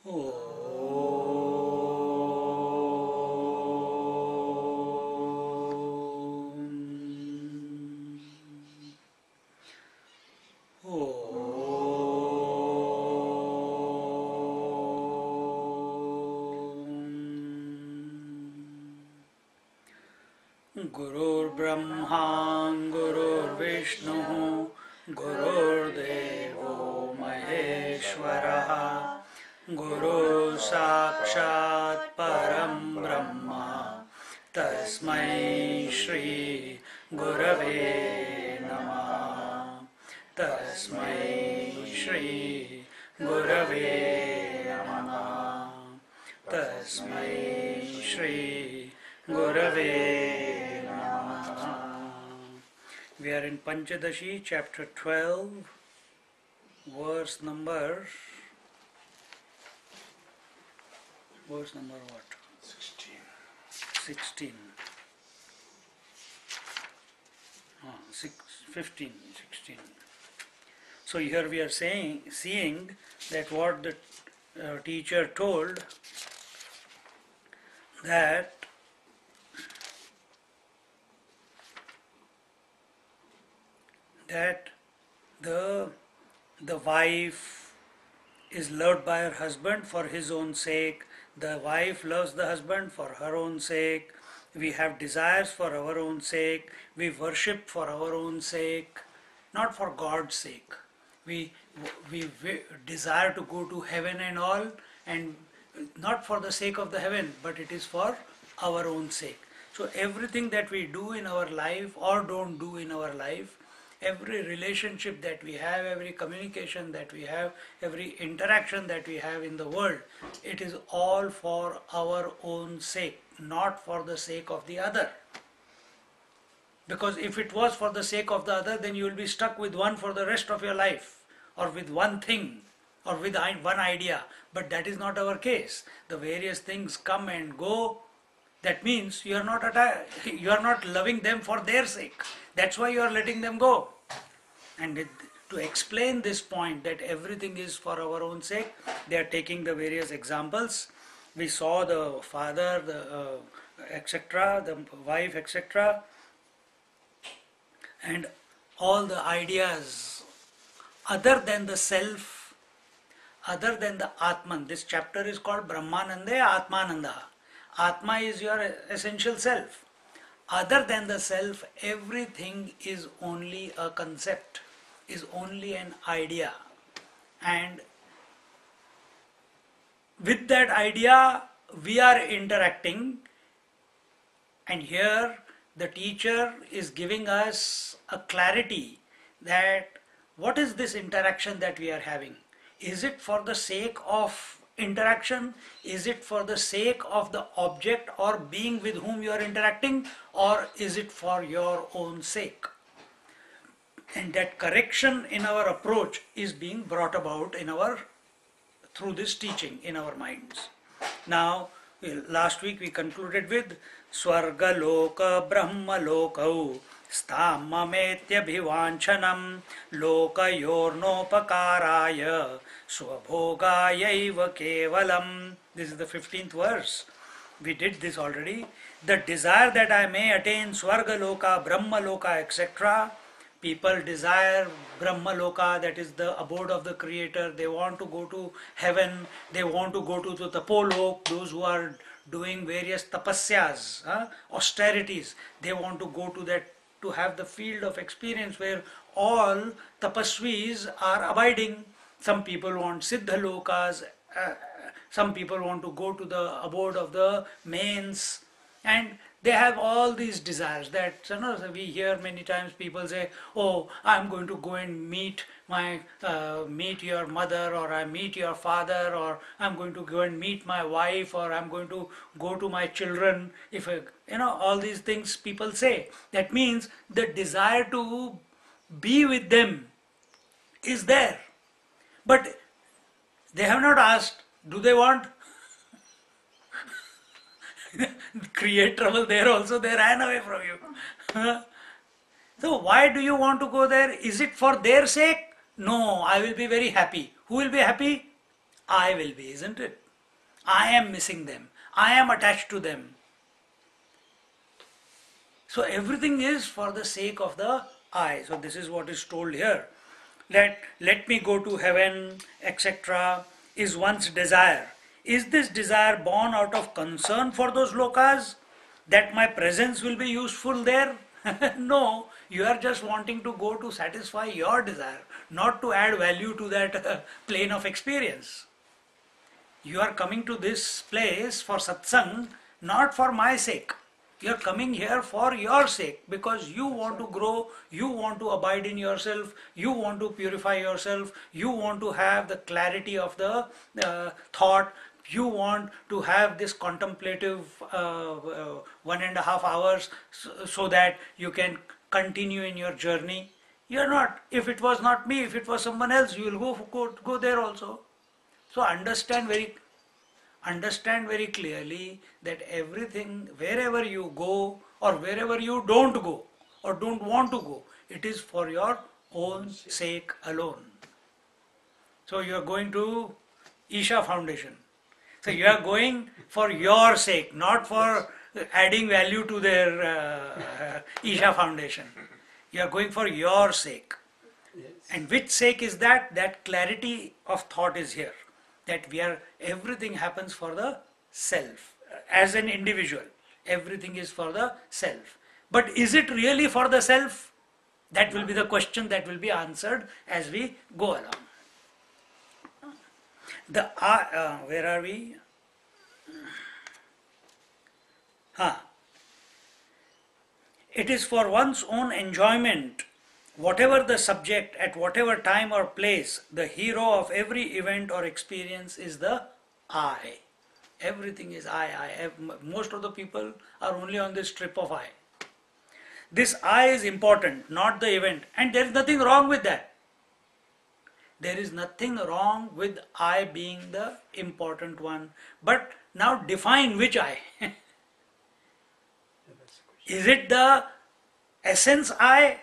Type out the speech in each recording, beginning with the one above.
Gurur Brahma, Gurur Vishnu, Gurur Devo Maheshwara, Guru Sakshat Param Brahma, Tasmai Shri Gurave Namaha, Tasmai Shri Gurave Namaha, Tasmai Shri Gurave Namaha. We are in Pancadasi, chapter 12, verse number what? 16. 15, 16. So here we are seeing that what the teacher told, that the wife is loved by her husband for his own sake, the wife loves the husband for her own sake, we have desires for our own sake, we worship for our own sake, not for God's sake. We desire to go to heaven and all, and not for the sake of the heaven, but it is for our own sake. So everything that we do in our life or don't do in our life, every relationship that we have, every communication that we have, every interaction that we have in the world, it is all for our own sake, not for the sake of the other. Because if it was for the sake of the other, then you will be stuck with one for the rest of your life, or with one thing, or with one idea. But that is not our case. The various things come and go. That means you are not loving them for their sake. That's why you are letting them go. And to explain this point, that everything is for our own sake, they are taking the various examples. We saw the father, the etc., the wife, etc., and all the ideas other than the self, other than the Atman. This chapter is called Brahmananda, Atmananda. Atma is your essential self. Other than the self, everything is only a concept, is only an idea. And with that idea, we are interacting. And here the teacher is giving us a clarity that what is this interaction that we are having? Is it for the sake of interaction? Is it for the sake of the object or being with whom you are interacting, or is it for your own sake? And that correction in our approach is being brought about through this teaching in our minds. Now, last week we concluded with Swarga Loka Brahma Lokau Stamametya Bhivanchanam Lokayornopakaraya Swabhogayaiva Kevalam. This is the 15th verse. We did this already. The desire that I may attain Swarga Loka, Brahma Loka, etc. People desire Brahma Loka, that is the abode of the Creator. They want to go to heaven. They want to go to the Tapolok, those who are doing various tapasyas, austerities. They want to go to that, to have the field of experience where all tapasvis are abiding. Some people want Siddha Lokas, some people want to go to the abode of the mains, and they have all these desires that, we hear many times people say, oh, I'm going to go and meet your mother, or I meet your father, or I'm going to go and meet my wife, or I'm going to go to my children. All these things people say. That means the desire to be with them is there. But they have not asked, do they want? Create trouble there also, they ran away from you. So why do you want to go there? Is it for their sake? No, I will be very happy. Who will be happy? I will be, isn't it? I am missing them. I am attached to them. So everything is for the sake of the I. So this is what is told here. Let me go to heaven, etc. is one's desire. Is this desire born out of concern for those lokas? That my presence will be useful there? No, you are just wanting to go to satisfy your desire, not to add value to that plane of experience. You are coming to this place for satsang, not for my sake. You are coming here for your sake because you want to grow, you want to abide in yourself, you want to purify yourself, you want to have the clarity of the thought, you want to have this contemplative 1.5 hours so that you can continue in your journey. You are not. If it was not me, if it was someone else, you will go there also. So understand very clearly that everything, wherever you go or wherever you don't go or don't want to go, it is for your own sake alone. So you are going to Isha Foundation. So you are going for your sake, not for adding value to their Isha Foundation. You are going for your sake. And which sake is that? That clarity of thought is here. That everything happens for the self. As an individual, everything is for the self. But is it really for the self? That will be the question that will be answered as we go along. Where are we? It is for one's own enjoyment. Whatever the subject, at whatever time or place, the hero of every event or experience is the I. Everything is I. Most of the people are only on this trip of I. This I is important, not the event. And there is nothing wrong with that. There is nothing wrong with I being the important one. But now define which I. Is it the essence I?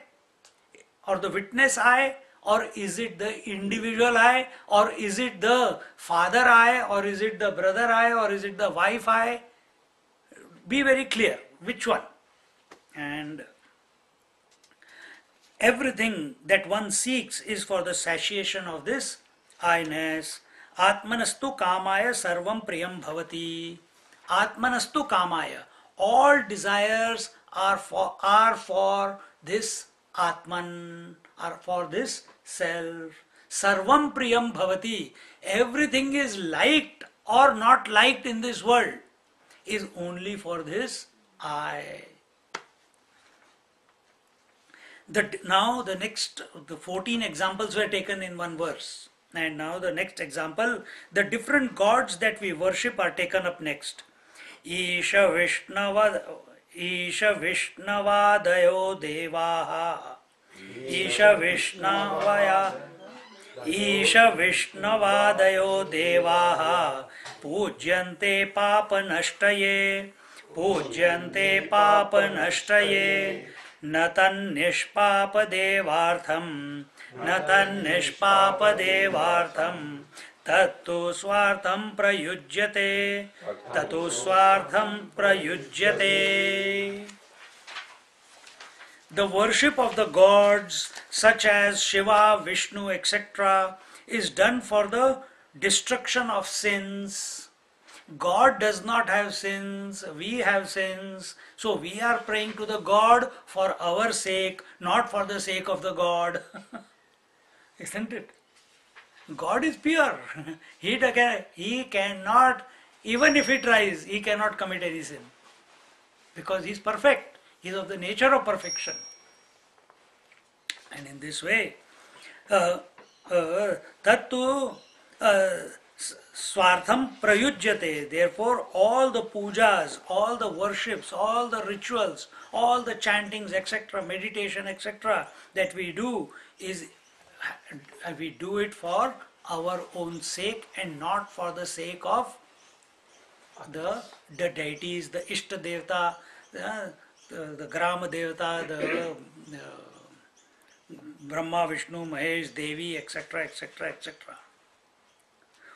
Or the witness I, or is it the individual I, or is it the father I, or is it the brother I, or is it the wife I? Be very clear which one. And everything that one seeks is for the satiation of this I-ness. Atmanastu kamaya sarvam priyam bhavati. Atmanastu kamaya. All desires are for this Atman, are for this self. Sarvam priyam bhavati. Everything is liked or not liked in this world is only for this I. Now the 14 examples were taken in one verse. And now the next example, the different gods that we worship are taken up next. Isha Vishnavadayo Devaha. Isha Vishnavadayo Devaha. Pujyante Papanashtaye. Pujyante Papanashtaye. Natan Nishpapa Devartham. Natan Nishpapa Devartham. Tattu Swartham Prayujyate. Tattu Swartham Prayujyate. The worship of the gods such as Shiva, Vishnu, etc. is done for the destruction of sins. God does not have sins, we have sins. So we are praying to the God for our sake, not for the sake of the God. Isn't it? God is pure. He cannot, even if he tries, he cannot commit any sin. Because he is perfect. He is of the nature of perfection. And in this way, Tattu Swartham Prayujyate. Therefore, all the pujas, all the worships, all the rituals, all the chantings, etc., meditation, etc., that we do we do it for our own sake and not for the sake of the deities, the Ishta Devata, the Grama Devata, the Brahma, Vishnu, Mahesh, Devi, etc., etc., etc.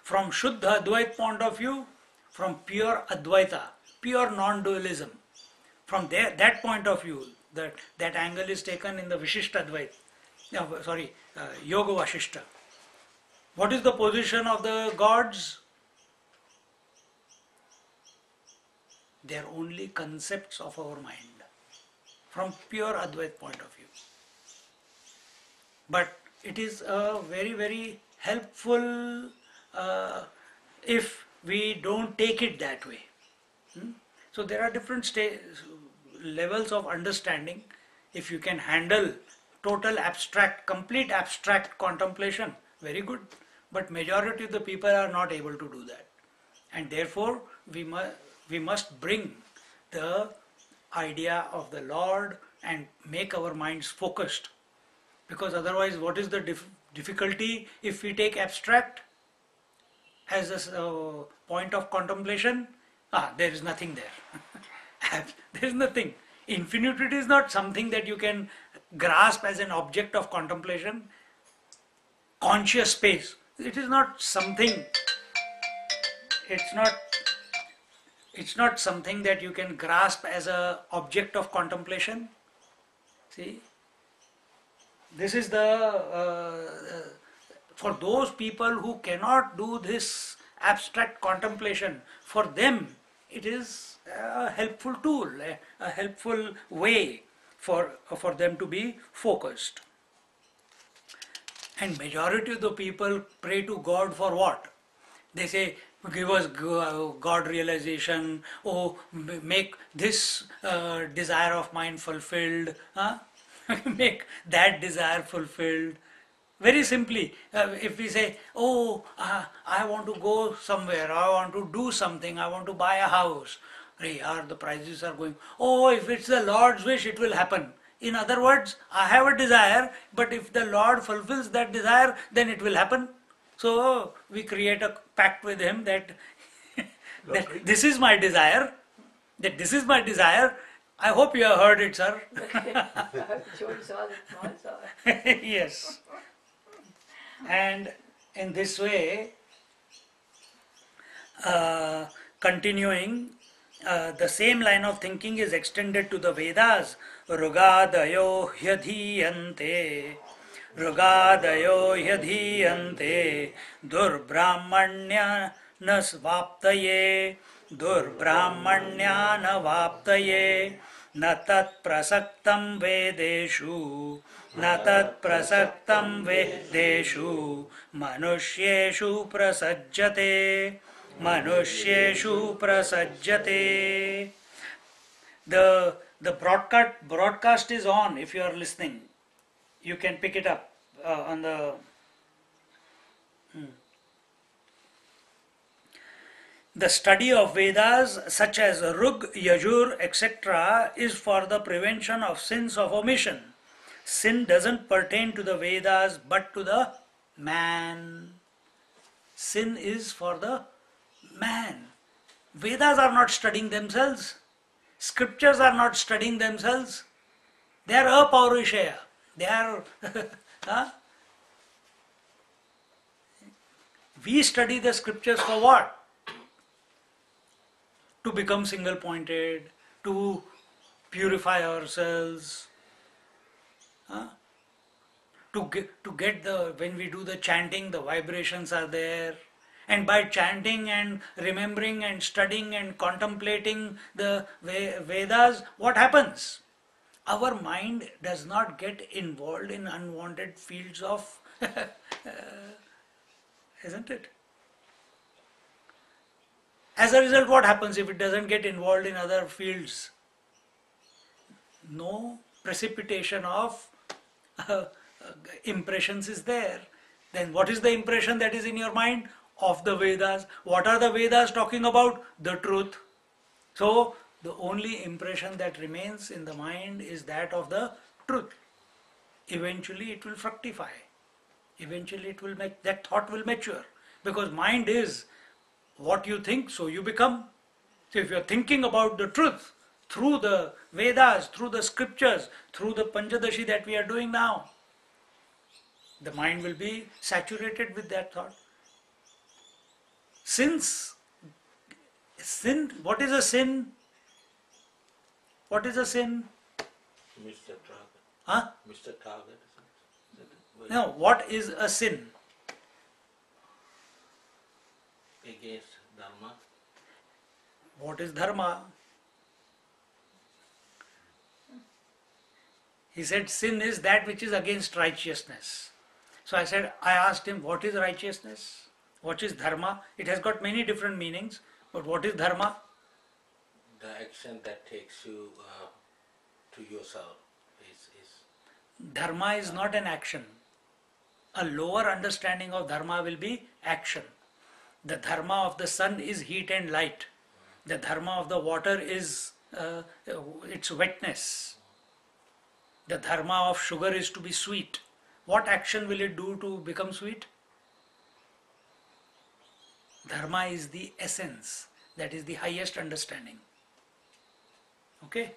From Shuddha Advaita point of view, from pure Advaita, pure non-dualism, from there, that point of view, that angle is taken in the Vishishta Advaita, Yoga Vashishta. What is the position of the gods? They are only concepts of our mind, from pure Advaita point of view. But it is a very, very helpful if we don't take it that way. So there are different levels of understanding. If you can handle total abstract, complete abstract contemplation, very good. But majority of the people are not able to do that. And therefore, we must bring the idea of the Lord and make our minds focused. Because otherwise, what is the difficulty if we take abstract as a point of contemplation? There is nothing there. There is nothing. Infinitude is not something that you can grasp as an object of contemplation. Conscious space, it is not something. It's not something that you can grasp as an object of contemplation. See, this is for those people who cannot do this abstract contemplation. For them, it is a helpful tool, a helpful way for them to be focused. And majority of the people pray to God for what? They say, give us God realization, make this desire of mine fulfilled, make that desire fulfilled. Very simply, if we say, I want to go somewhere, I want to do something, I want to buy a house, the prices are going, if it's the Lord's wish, it will happen. In other words, I have a desire, but if the Lord fulfills that desire, then it will happen. So we create a pact with him that, that this is my desire, I hope you have heard it, sir. Yes. And in this way, continuing, the same line of thinking is extended to the Vedas. Rugadayo hyadhiyante, durbrahmanya nasvaptaye, na tat prasaktam vedeshu, manushyeshu prasajjate. The broadcast is on. If you are listening, you can pick it up on the. The study of Vedas such as Rug, Yajur, etc. is for the prevention of sins of omission. Sin doesn't pertain to the Vedas but to the man. Sin is for the man. Vedas are not studying themselves. Scriptures are not studying themselves. They are apaurishaya. They are. We study the scriptures for what? To become single-pointed, to purify ourselves, to get when we do the chanting, the vibrations are there. And by chanting and remembering and studying and contemplating the Vedas, what happens? Our mind does not get involved in unwanted fields of, isn't it? As a result, what happens if it doesn't get involved in other fields? No precipitation of impressions is there. Then what is the impression that is in your mind? Of the Vedas. What are the Vedas talking about? The truth. So, the only impression that remains in the mind is that of the truth. Eventually it will fructify. Eventually that thought will mature. Because mind is what you think, so you become. So if you are thinking about the truth through the Vedas, through the scriptures, through the Pancadasi that we are doing now, the mind will be saturated with that thought. since sin, what is a sin? What is a sin? Mr. Target. Huh? Mr. Target. No, what is a sin? Against Dharma. What is dharma? He said sin is that which is against righteousness. So I asked him, what is righteousness? What is dharma? It has got many different meanings, but what is dharma? The action that takes you to yourself is Dharma is not an action. A lower understanding of dharma will be action. The dharma of the sun is heat and light. The dharma of the water is its wetness. The dharma of sugar is to be sweet. What action will it do to become sweet? Dharma is the essence. That is the highest understanding. Okay?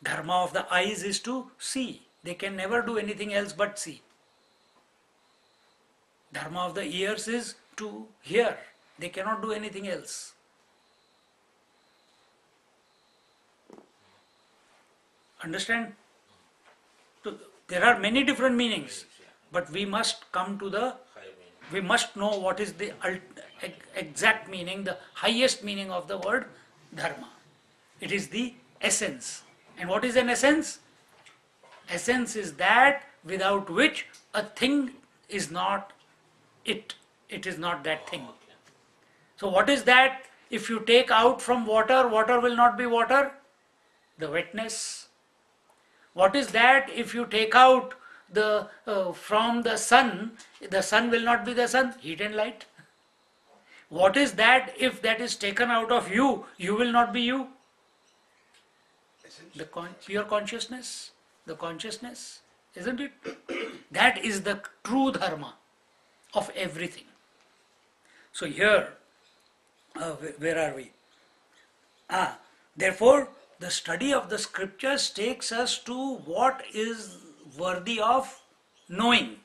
Dharma of the eyes is to see. They can never do anything else but see. Dharma of the ears is to hear. They cannot do anything else. Understand? So there are many different meanings, but we must come to the, we must know what is the exact meaning, the highest meaning of the word dharma. It is the essence. And what is an essence? Essence is that without which a thing is not it. It is not that thing. So what is that? If you take out from water, water will not be water. The wetness. What is that? If you take out the from the sun will not be the sun. Heat and light. What is that? If that is taken out of you, you will not be you. The pure consciousness. The consciousness, isn't it? That is the true dharma of everything. So here, where are we? Therefore, the study of the scriptures takes us to what is worthy of knowing.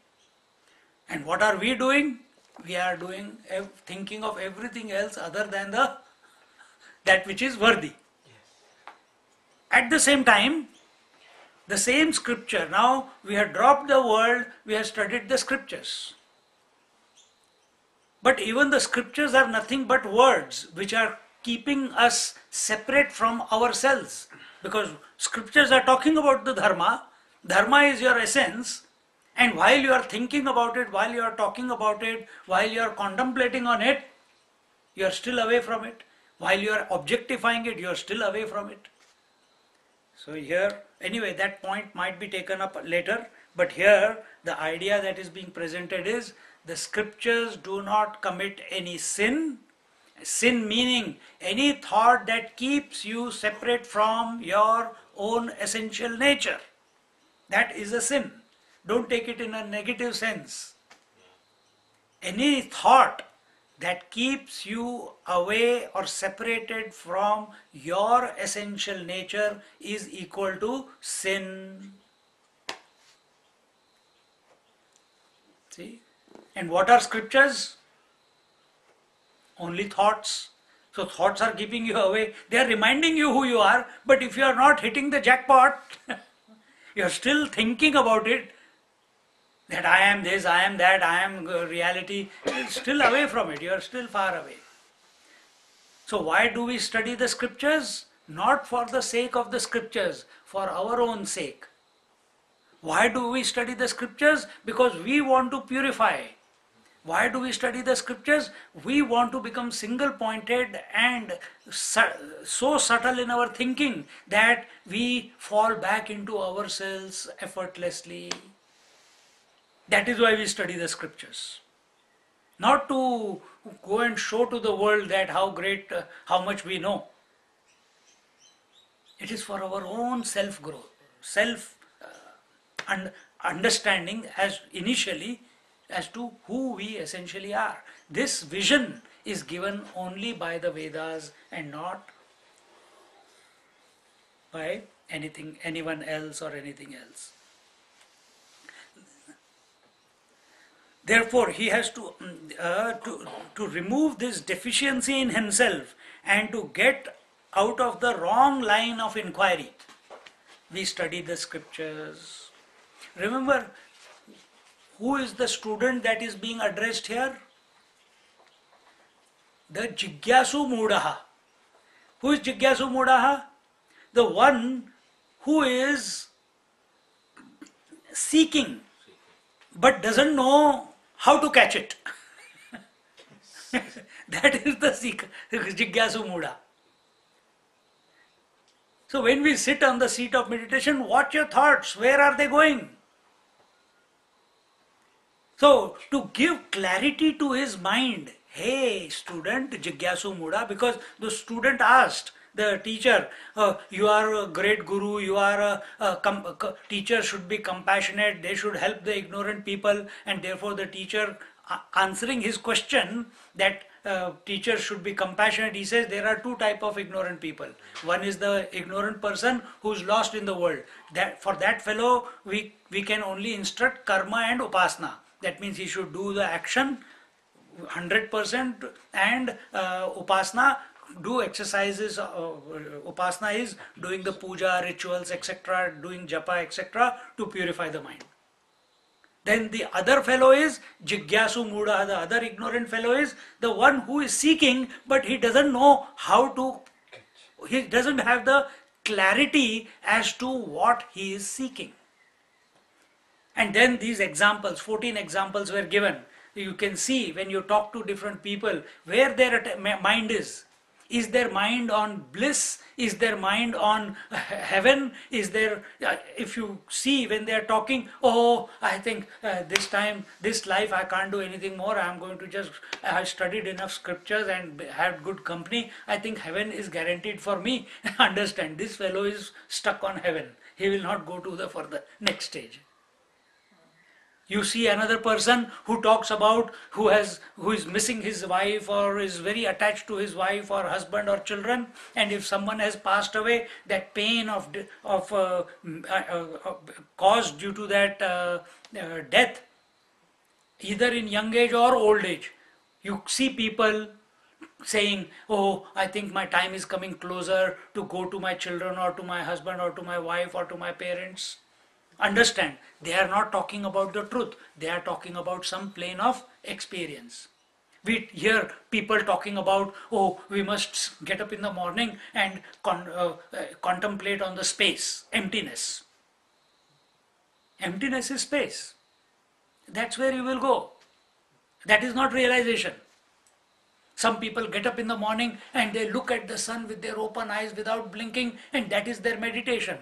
And what are we doing? We are doing thinking of everything else other than that which is worthy. At the same time, the same scripture, now we have dropped the world, we have studied the scriptures. But even the scriptures are nothing but words which are keeping us separate from ourselves. Because scriptures are talking about the dharma. Dharma is your essence. And while you are thinking about it, while you are talking about it, while you are contemplating on it, you are still away from it. While you are objectifying it, you are still away from it. So here, anyway, that point might be taken up later, but here the idea that is being presented is the scriptures do not commit any sin. Sin meaning any thought that keeps you separate from your own essential nature. That is a sin. Don't take it in a negative sense. Any thought that keeps you away or separated from your essential nature is equal to sin. See? And what are scriptures? Only thoughts. So thoughts are keeping you away. They are reminding you who you are, but if you are not hitting the jackpot, you are still thinking about it, that I am this, I am that, I am reality, you are still away from it, you are still far away. So why do we study the scriptures? Not for the sake of the scriptures, for our own sake. Why do we study the scriptures? Because we want to purify. Why do we study the scriptures? We want to become single-pointed and so subtle in our thinking that we fall back into ourselves effortlessly. That is why we study the scriptures. Not to go and show to the world that how great, how much we know. It is for our own self-growth, understanding as initially as to who we essentially are. This vision is given only by the Vedas and not by anyone else or anything else. Therefore, he has to remove this deficiency in himself and to get out of the wrong line of inquiry. We study the scriptures. Remember, who is the student that is being addressed here? The Jigyasu Mudaha. Who is Jigyasu Mudaha? The one who is seeking but doesn't know how to catch it. That is the Jigyasu Muda. So when we sit on the seat of meditation, watch your thoughts. Where are they going? So to give clarity to his mind, hey student, Jigyasu Muda, because the student asked the teacher, you are a great guru, you are teacher should be compassionate, they should help the ignorant people, and therefore the teacher answering his question that teacher should be compassionate, he says there are two types of ignorant people. One is the ignorant person who's lost in the world. That for that fellow we can only instruct karma and upasana. That means he should do the action 100% and upasana, do exercises. Upasana is doing the puja, rituals, etc., doing japa, etc., to purify the mind. Then the other fellow is Jigyasu Muda, the other ignorant fellow is the one who is seeking, but he doesn't know how to, he doesn't have the clarity as to what he is seeking. And then these examples, 14 examples were given. You can see when you talk to different people where their mind is. Is their mind on bliss? Is their mind on heaven? Is there, if you see when they are talking, oh, I think this life I can't do anything more. I'm going to just, I have studied enough scriptures and had good company. I think heaven is guaranteed for me. Understand, this fellow is stuck on heaven. He will not go to the further next stage. You see another person who talks about who is missing his wife or is very attached to his wife or husband or children, and if someone has passed away, that pain of caused due to that death, either in young age or old age, you see people saying, oh, I think my time is coming closer to go to my children or to my husband or to my wife or to my parents. Understand, they are not talking about the truth. They are talking about some plane of experience. We hear people talking about, oh, we must get up in the morning and contemplate on the space, emptiness. Emptiness is space. That's where you will go. That is not realization. Some people get up in the morning and they look at the sun with their open eyes without blinking, and that is their meditation.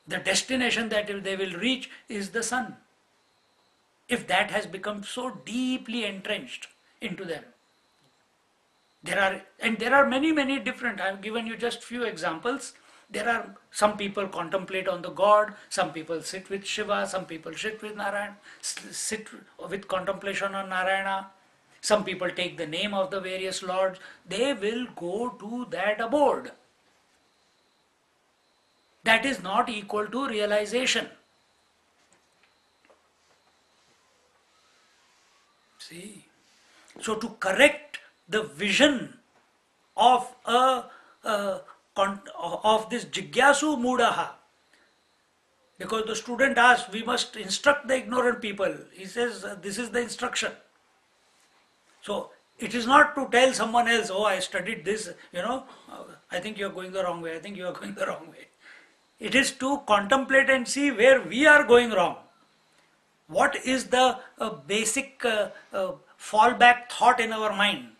The destination that they will reach is the sun. If that has become so deeply entrenched into them. There are many different, I have given you just few examples. There are some people contemplate on the God, some people sit with Shiva, some people sit with Narayana, sit with contemplation on Narayana. Some people take the name of the various lords. They will go to that abode. That is not equal to realization. See, so to correct the vision of this Jigyasu Mudaha, because the student asked, we must instruct the ignorant people. He says, this is the instruction. So it is not to tell someone else, oh, I studied this, I think you are going the wrong way. I think you are going the wrong way. It is to contemplate and see where we are going wrong. What is the basic fallback thought in our mind?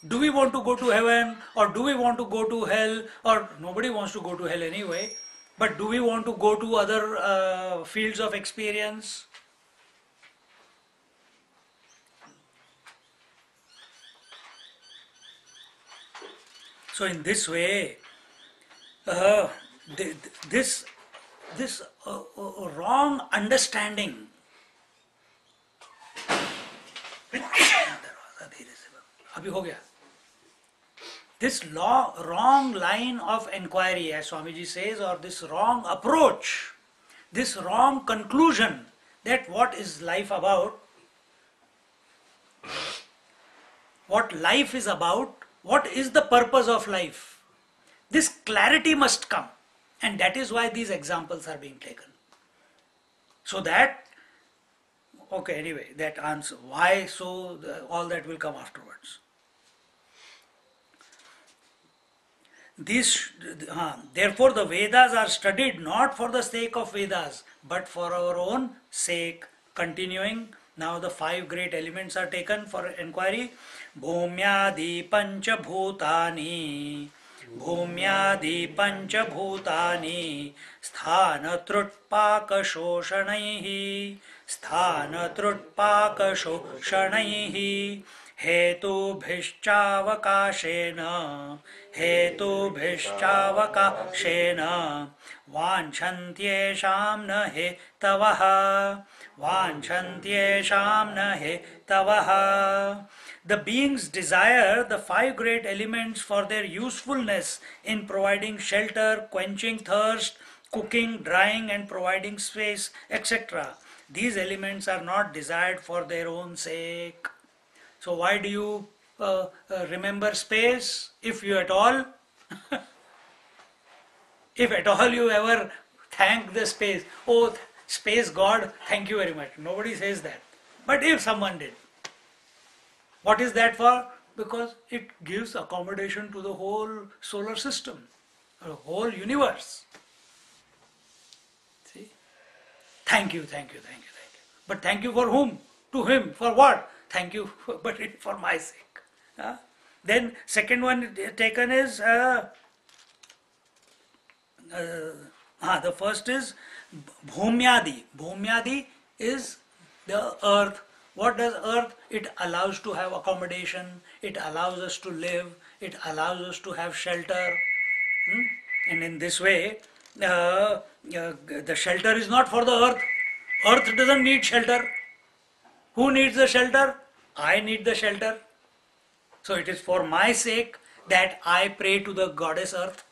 Do we want to go to heaven, or do we want to go to hell? Or nobody wants to go to hell anyway. But do we want to go to other fields of experience? So in this way, this wrong understanding this wrong line of inquiry, as Swamiji says, or this wrong approach, this wrong conclusion that what is life about, what life is about, what is the purpose of life. This clarity must come, and that is why these examples are being taken. So that, okay, anyway, that answer, why so, all that will come afterwards. Therefore, the Vedas are studied not for the sake of Vedas, but for our own sake. Continuing, now the 5 great elements are taken for inquiry. Bhumyadi pancha bhutani, Bhumyadi pancha bhutani, Sthana trutpaka shoshanaihi, Sthana trutpaka shoshanaihi, हेतुभिश्चावकाशेन हेतुभिश्चावकाशेन वाञ्छन्त्येषां न हेतवः वाञ्छन्त्येषां न हेतवः. The beings desire the 5 great elements for their usefulness in providing shelter, quenching thirst, cooking, drying and providing space, etc. These elements are not desired for their own sake. So why do you remember space, if you at all, if at all you ever thank the space, oh space God, thank you very much. Nobody says that. But if someone did, what is that for? Because it gives accommodation to the whole solar system, the whole universe. See? Thank you, thank you, thank you, thank you. But thank you for whom? To him. For what? Thank you, but it for my sake. Then second one taken is, the first is Bhumyadi. Bhumyadi is the earth. What does earth? It allows to have accommodation, it allows us to live, it allows us to have shelter. And in this way, the shelter is not for the earth. Earth doesn't need shelter. Who needs the shelter? I need the shelter. So it is for my sake that I pray to the goddess earth.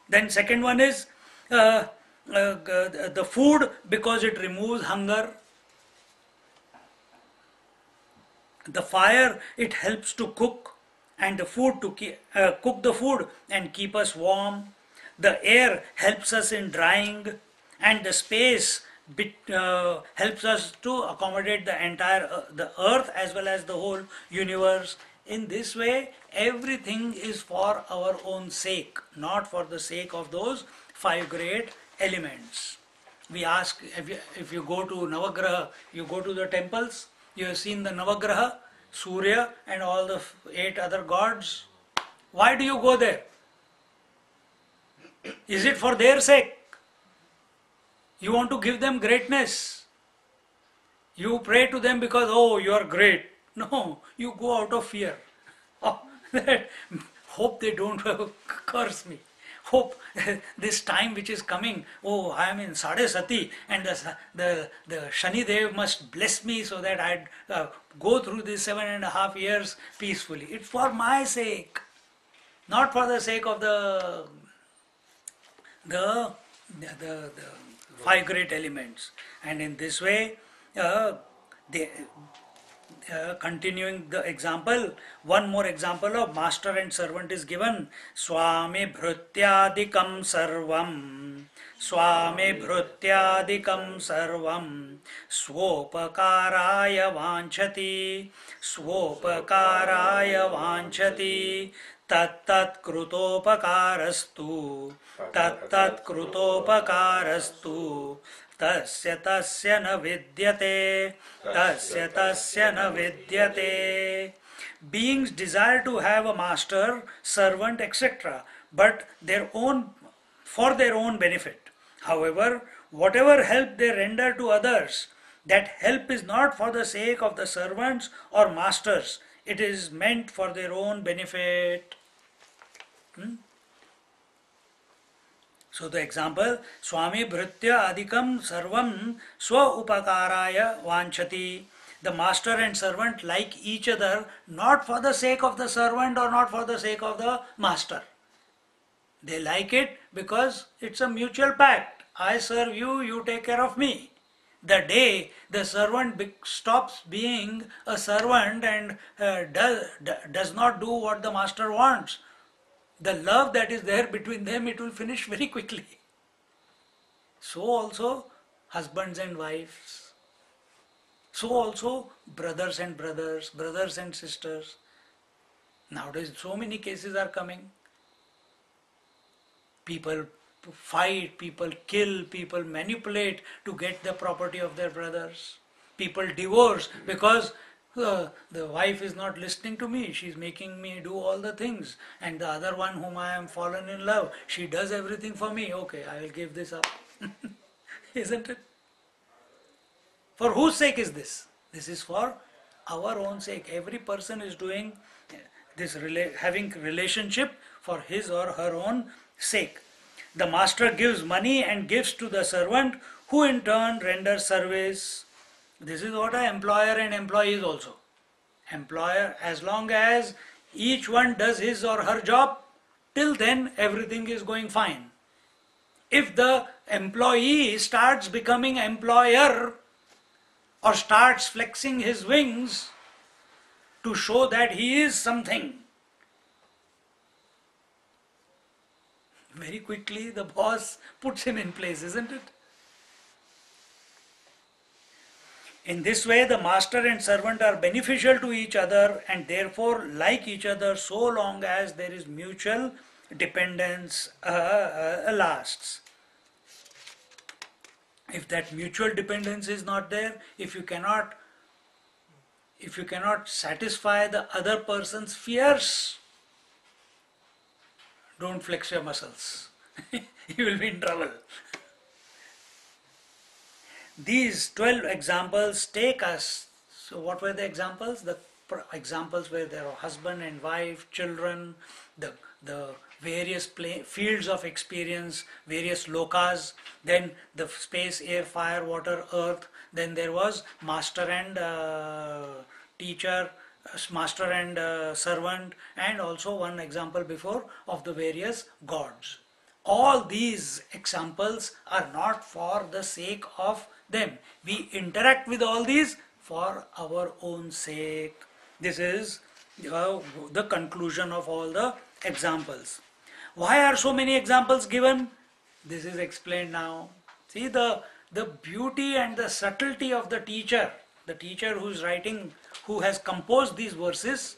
Then second one is the food, because it removes hunger. The fire, it helps to cook, and the food to cook the food and keep us warm. The air helps us in drying, and the space helps us to accommodate the entire the earth as well as the whole universe. In this way, everything is for our own sake, not for the sake of those 5 great elements. We ask, if you go to Navagraha, you go to the temples, you have seen the Navagraha, Surya and all the 8 other gods. Why do you go there? Is it for their sake? You want to give them greatness. You pray to them because, oh, you are great. No, you go out of fear. Oh, hope they don't curse me. Hope this time which is coming, oh, I am in Sadesati and the Shani Dev must bless me so that I'd go through these 7.5 years peacefully. It's for my sake, not for the sake of the 5 great elements. And in this way, continuing the example, one more example of master and servant is given. Swami bhrutyadikam sarvam, Swami bhrutyadikam sarvam, svopakaraya vanchati, svopakaraya vanchati, tat krutopakarastu, tat krutopakarastu, tasya na vidyate, tasya na vidyate. Beings desire to have a master, servant, etc., but for their own benefit. However, whatever help they render to others, that help is not for the sake of the servants or masters. It is meant for their own benefit. So the example, Swami Bhritya Adikam Sarvam Swa Upakaraya Vanchati. The master and servant like each other, not for the sake of the servant or not for the sake of the master. They like it because it's a mutual pact. I serve you, you take care of me. The day the servant stops being a servant and does not do what the master wants, the love that is there between them, it will finish very quickly. So also husbands and wives. So also brothers and brothers, brothers and sisters. Nowadays so many cases are coming. People fight, people kill, people manipulate to get the property of their brothers. People divorce because the wife is not listening to me, she is making me do all the things, and the other one whom I am fallen in love, she does everything for me. Okay, I will give this up. Isn't it? For whose sake is this? This is for our own sake. Every person is doing this, having relationship for his or her own sake. The master gives money and gifts to the servant, who in turn renders service. This is what an employer and employee is also. Employer, as long as each one does his or her job, till then everything is going fine. If the employee starts becoming employer or starts flexing his wings to show that he is something, very quickly the boss puts him in place, isn't it? In this way, the master and servant are beneficial to each other and therefore like each other so long as there is mutual dependence lasts. If that mutual dependence is not there, if you cannot satisfy the other person's fears, don't flex your muscles. You will be in trouble. These 12 examples take us. So what were the examples? The examples where there are husband and wife, children, the various fields of experience, various lokas, then the space, air, fire, water, earth, then there was master and teacher, master and servant, and also one example before of the various gods. All these examples are not for the sake of them. We interact with all these for our own sake. This is the conclusion of all the examples. Why are so many examples given? This is explained now. See the beauty and the subtlety of the teacher who is writing, who has composed these verses,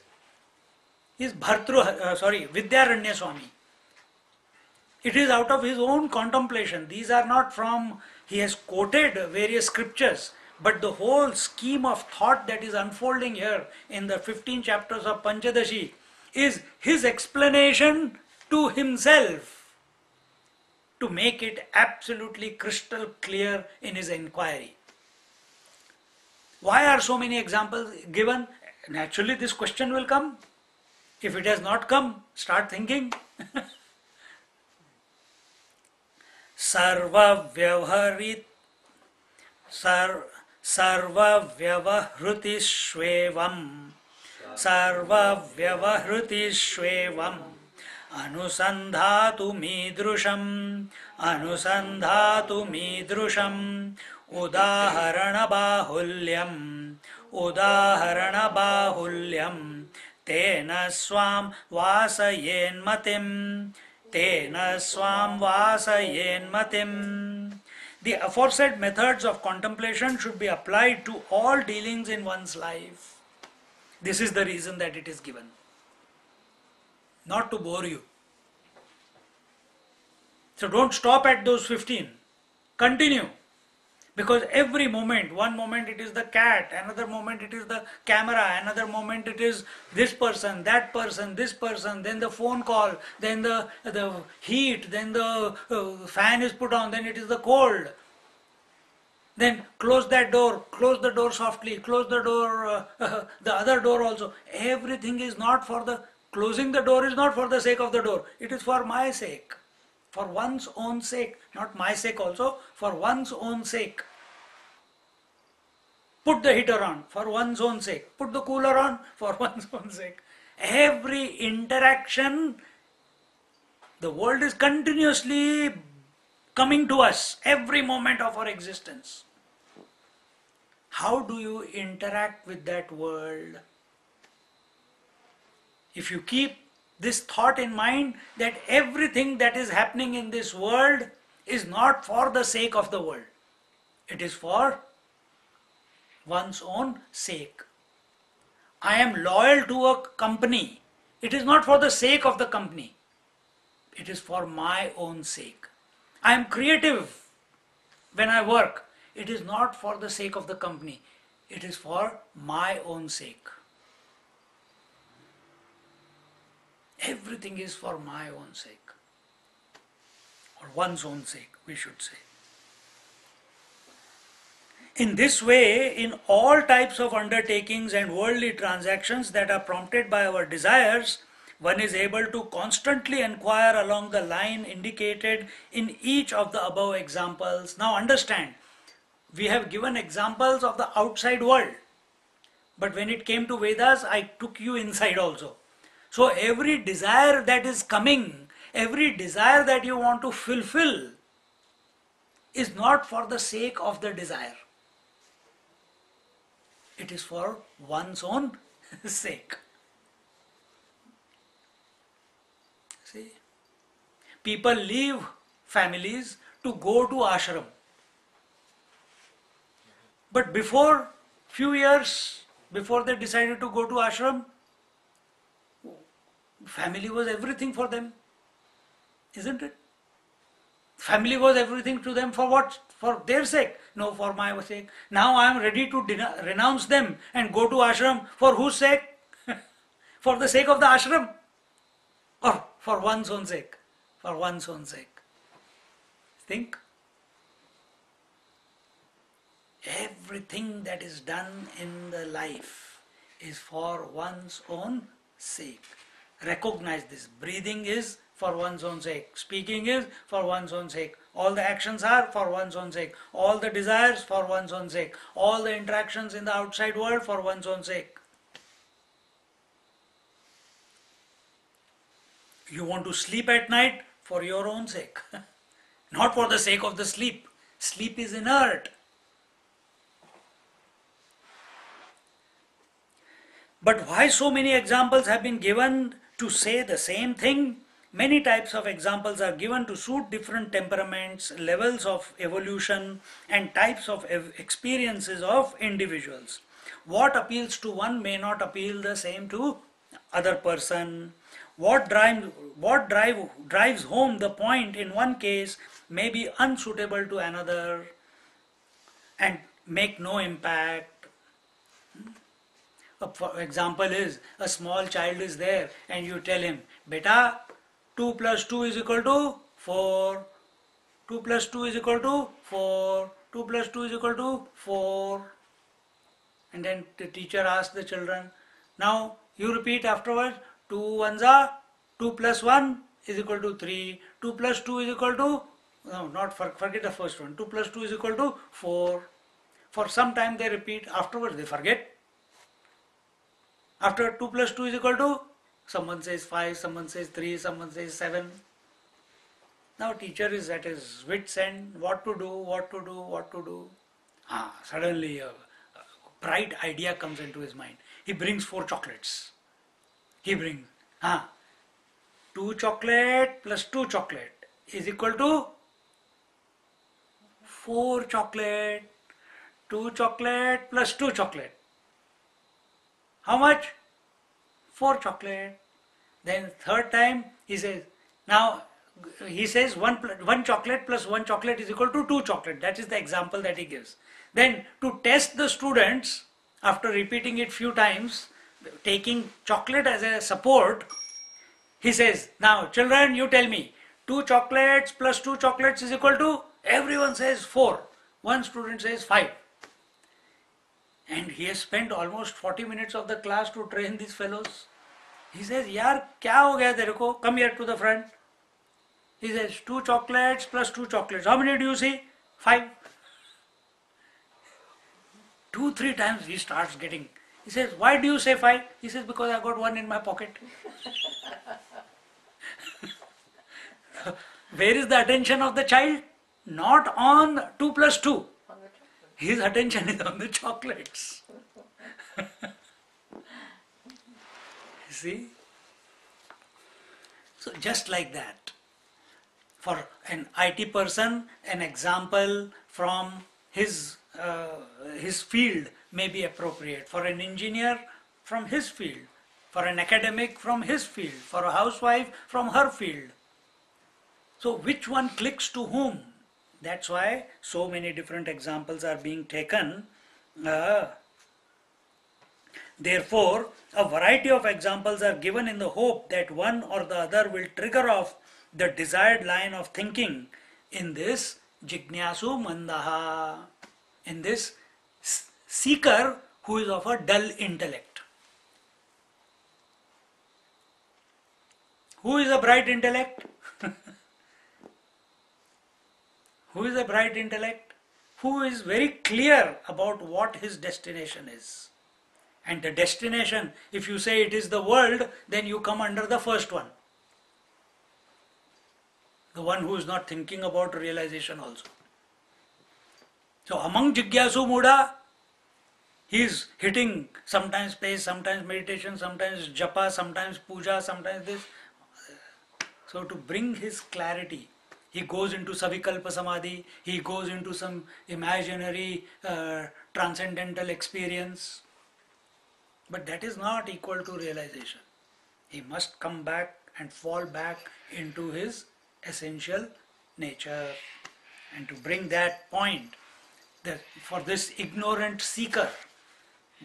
is Vidyaranya Swami. It is out of his own contemplation. These are not from, he has quoted various scriptures, but the whole scheme of thought that is unfolding here in the 15 chapters of Pancadasi is his explanation to himself, to make it absolutely crystal clear in his inquiry. Why are so many examples given? Naturally this question will come. If it has not come, start thinking. Sarvavyavahrutishvevam anusandhatu midrusham udaharana bahulyam tena swam vasayenmatim. The aforesaid methods of contemplation should be applied to all dealings in one's life. This is the reason that it is given. Not to bore you. So don't stop at those 15. Continue. Because every moment, one moment it is the cat, another moment it is the camera, another moment it is this person, that person, this person, then the phone call, then the heat, then the fan is put on, then it is the cold. Then close that door, close the door softly, close the door, the other door also. Everything is not for the, closing the door is not for the sake of the door. It is for my sake. For one's own sake, not my sake also, for one's own sake. Put the heater on for one's own sake. Put the cooler on for one's own sake. Every interaction, the world is continuously coming to us, every moment of our existence. How do you interact with that world? If you keep this thought in mind that everything that is happening in this world is not for the sake of the world, it is for one's own sake. I am loyal to a company. It is not for the sake of the company. It is for my own sake. I am creative when I work. It is not for the sake of the company. It is for my own sake. Everything is for my own sake. Or one's own sake, we should say. In this way, in all types of undertakings and worldly transactions that are prompted by our desires, one is able to constantly inquire along the line indicated in each of the above examples. Now understand, we have given examples of the outside world, but when it came to Vedas, I took you inside also. So every desire that is coming, every desire that you want to fulfill is not for the sake of the desire. It is for one's own sake. See, people leave families to go to ashram. But before, few years before they decided to go to ashram, family was everything for them, isn't it? Family was everything to them for what? For their sake. No, for my sake. Now I am ready to renounce them and go to ashram. For whose sake? For the sake of the ashram? Or for one's own sake? For one's own sake. Think. Everything that is done in the life is for one's own sake. Recognize this. Breathing is for one's own sake. Speaking is for one's own sake. All the actions are for one's own sake. All the desires for one's own sake. All the interactions in the outside world for one's own sake. You want to sleep at night for your own sake. Not for the sake of the sleep. Sleep is inert. But why so many examples have been given to say the same thing? Many types of examples are given to suit different temperaments, levels of evolution, and types of experiences of individuals. What appeals to one may not appeal the same to other person. What drives home the point in one case may be unsuitable to another and make no impact. For example is, a small child is there and you tell him, Beta, 2 plus 2 is equal to 4. 2 plus 2 is equal to 4. 2 plus 2 is equal to 4. And then the teacher asks the children, now you repeat afterwards, 2 ones are 2 plus 1 is equal to 3. 2 plus 2 is equal to, no, not forget the first one. 2 plus 2 is equal to 4. For some time they repeat, afterwards they forget. After 2 plus 2 is equal to, someone says 5, someone says 3, someone says 7. Now teacher is at his wit's end, what to do. Suddenly a bright idea comes into his mind. He brings 4 chocolates. He brings, 2 chocolate plus 2 chocolate is equal to 4 chocolate. 2 chocolate plus 2 chocolate. How much? 4 chocolate. Then third time he says, now he says 1 chocolate plus 1 chocolate is equal to 2 chocolate. That is the example that he gives. Then to test the students, after repeating it few times, taking chocolate as a support, he says, now children, you tell me, 2 chocolates plus 2 chocolates is equal to, everyone says 4. One student says 5. And he has spent almost 40 minutes of the class to train these fellows. He says, yaar, kya ho gaya tere ko? Come here to the front. He says, 2 chocolates plus 2 chocolates. How many do you see? 5. 2-3 times he starts getting. He says, why do you say 5? He says, because I got 1 in my pocket. Where is the attention of the child? Not on 2 plus 2. His attention is on the chocolates. See? So just like that. For an IT person, an example from his field may be appropriate. For an engineer, from his field. For an academic, from his field. For a housewife, from her field. So which one clicks to whom? That's why so many different examples are being taken. Therefore, a variety of examples are given in the hope that one or the other will trigger off the desired line of thinking in this Jignasu Mandaha, in this seeker who is of a dull intellect. Who is a bright intellect? Who is a bright intellect? Who is very clear about what his destination is. And the destination, if you say it is the world, then you come under the first one. The one who is not thinking about realization also. So among Jigyasu Muda, he is hitting sometimes space, sometimes meditation, sometimes japa, sometimes puja, sometimes this. So to bring his clarity, he goes into Savikalpa Samadhi, he goes into some imaginary transcendental experience. But that is not equal to realization. He must come back and fall back into his essential nature. And to bring that point, that for this ignorant seeker,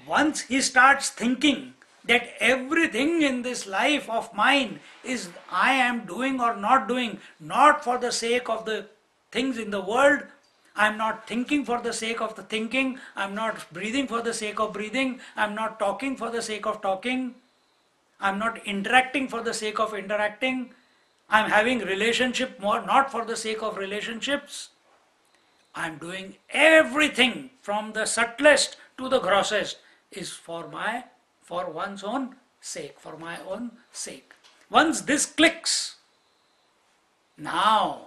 once he starts thinking that everything in this life of mine is I am doing or not doing, not for the sake of the things in the world, I am not thinking for the sake of the thinking, I am not breathing for the sake of breathing, I am not talking for the sake of talking, I am not interacting for the sake of interacting, I am having relationship more not for the sake of relationships. I am doing everything from the subtlest to the grossest is for one's own sake, for my own sake. Once this clicks, now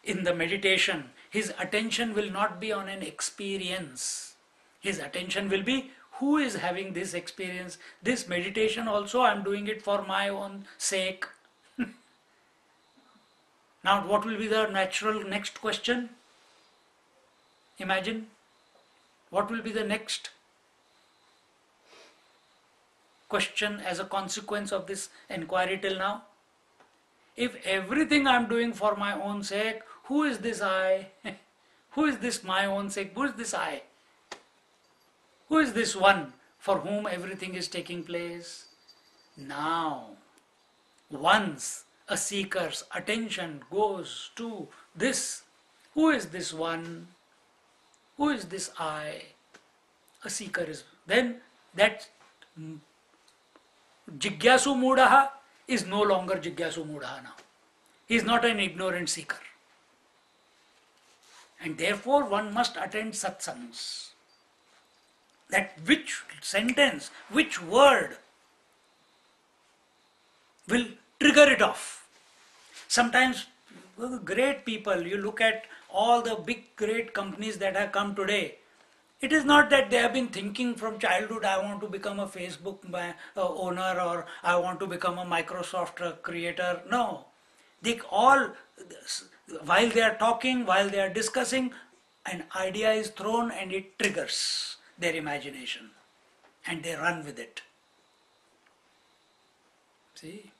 in the meditation, his attention will not be on an experience. His attention will be who is having this experience. This meditation also I am doing it for my own sake. Now what will be the natural next question? Imagine. What will be the next question as a consequence of this inquiry till now? If everything I am doing for my own sake, who is this I? Who is this my own sake? Who is this I? Who is this one for whom everything is taking place? Now, once a seeker's attention goes to this, who is this one? Who is this I? A seeker is, then that Jigyasu Mudaha is no longer Jigyasu Mudaha now. He is not an ignorant seeker. And therefore one must attend satsangs. That which sentence, which word will trigger it off. Sometimes great people, you look at all the big great companies that have come today, it is not that they have been thinking from childhood, I want to become a Facebook owner or I want to become a Microsoft creator. No. They all, while they are talking, while they are discussing, an idea is thrown and it triggers their imagination and they run with it. See?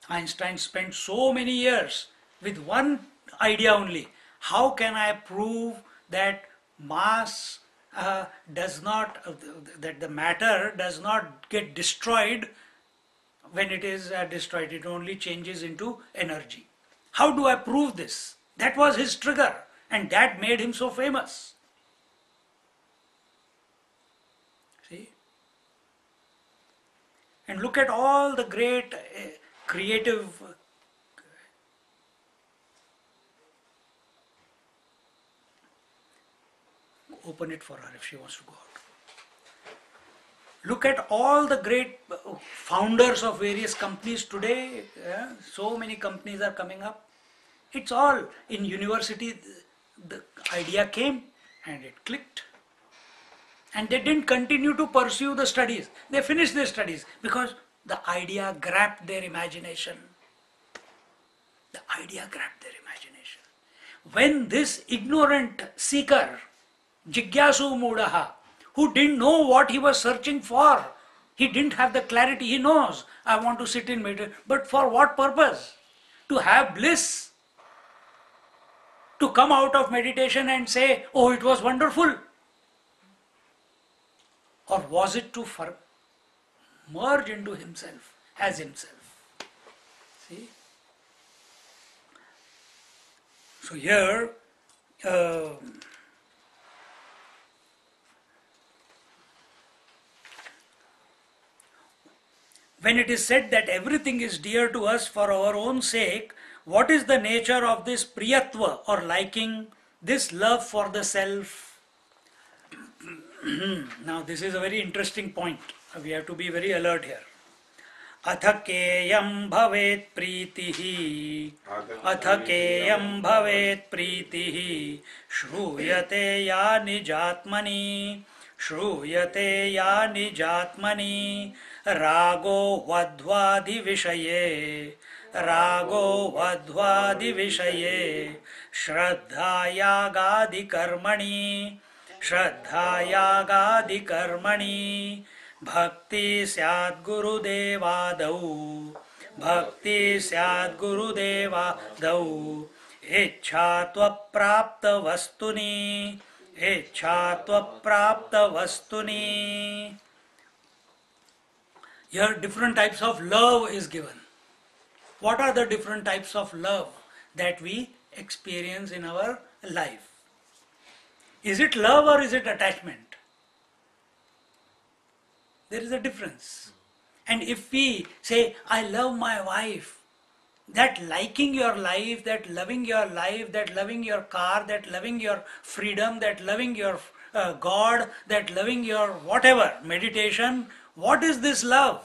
Einstein spent so many years with one idea only. How can I prove that mass does not, that the matter does not get destroyed when it is destroyed? It only changes into energy. How do I prove this? That was his trigger and that made him so famous. See? And look at all the great creative open it for her if she wants to go out. Look at all the great founders of various companies today. So many companies are coming up. It's all in university. the idea came and it clicked. And they didn't continue to pursue the studies. They finished their studies because the idea grabbed their imagination. The idea grabbed their imagination. When this ignorant seeker, Jigyasu Mudaha, who didn't know what he was searching for, he didn't have the clarity. He knows, I want to sit in meditation. But for what purpose? To have bliss? To come out of meditation and say, oh, it was wonderful? Or was it to merge into himself, as himself? See? So here, when it is said that everything is dear to us for our own sake, what is the nature of this priyatva or liking, this love for the self? Now this is a very interesting point. We have to be very alert here. Athakeyam bhavet pritihi, athakeyam bhavet pritihi, shruyate ya nijatmani, shruyate ya nijatmani, rago vadvadi vishaye, rago vadvadi vishaye, shraddha yagadi karmani, श्रद्धा यागादि कर्मणि भक्ति स्यात् गुरुदेवादौ, भक्ति स्यात् गुरुदेवादौ, इच्छा त्वप्राप्त वस्तुनि, इच्छा त्वप्राप्त वस्तुनि. Here different types of love is given. What are the different types of love that we experience in our life? Is it love or is it attachment? There is a difference. And if we say, I love my wife, that liking your life, that loving your life, that loving your car, that loving your freedom, that loving your God, that loving your whatever, meditation, what is this love?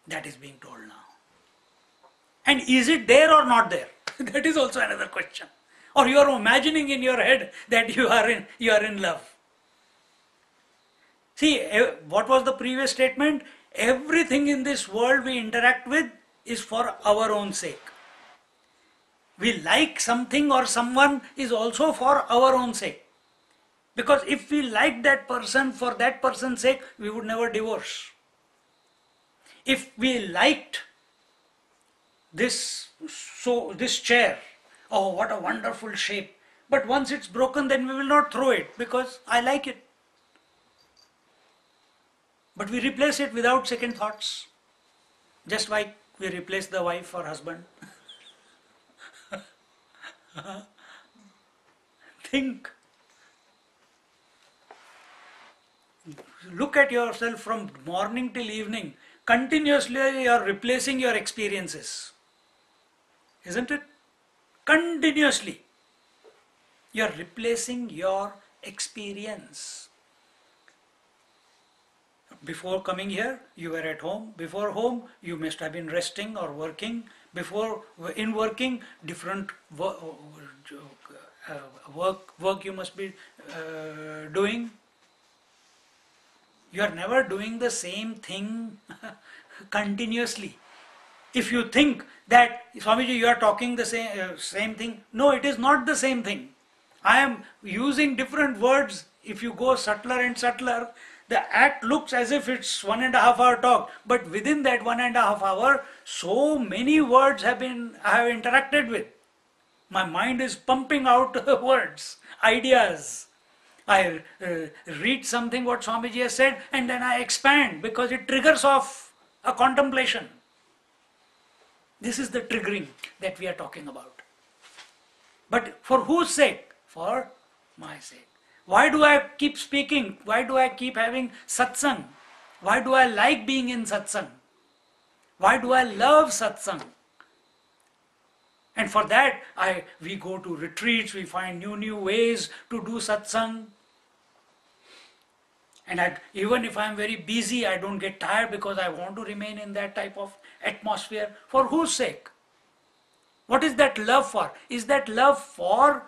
That is being told now. And is it there or not there? That is also another question. Or you are imagining in your head that you are in love. See, what was the previous statement? Everything in this world we interact with is for our own sake. We like something or someone is also for our own sake. Because if we like that person for that person's sake, we would never divorce. If we liked this chair, oh, what a wonderful shape. But once it's broken, then we will not throw it because I like it. But we replace it without second thoughts. Just like we replace the wife or husband. Think. Look at yourself from morning till evening. Continuously you are replacing your experiences. Isn't it? Continuously. You are replacing your experience. Before coming here, you were at home. Before home, you must have been resting or working. Before, in working, different work you must be doing. You are never doing the same thing continuously. If you think that, Swamiji, you are talking the same thing. No, it is not the same thing. I am using different words. If you go subtler and subtler, the act looks as if it's 1.5 hour talk. But within that 1.5 hour, so many words I have interacted with. My mind is pumping out words, ideas. I read something what Swamiji has said and then I expand because it triggers off a contemplation. This is the triggering that we are talking about. But for whose sake? For my sake. Why do I keep speaking? Why do I keep having satsang? Why do I like being in satsang? Why do I love satsang? And for that, we go to retreats, we find new ways to do satsang. And even if I am very busy, I don't get tired because I want to remain in that type of atmosphere. For whose sake? What is that love for? Is that love for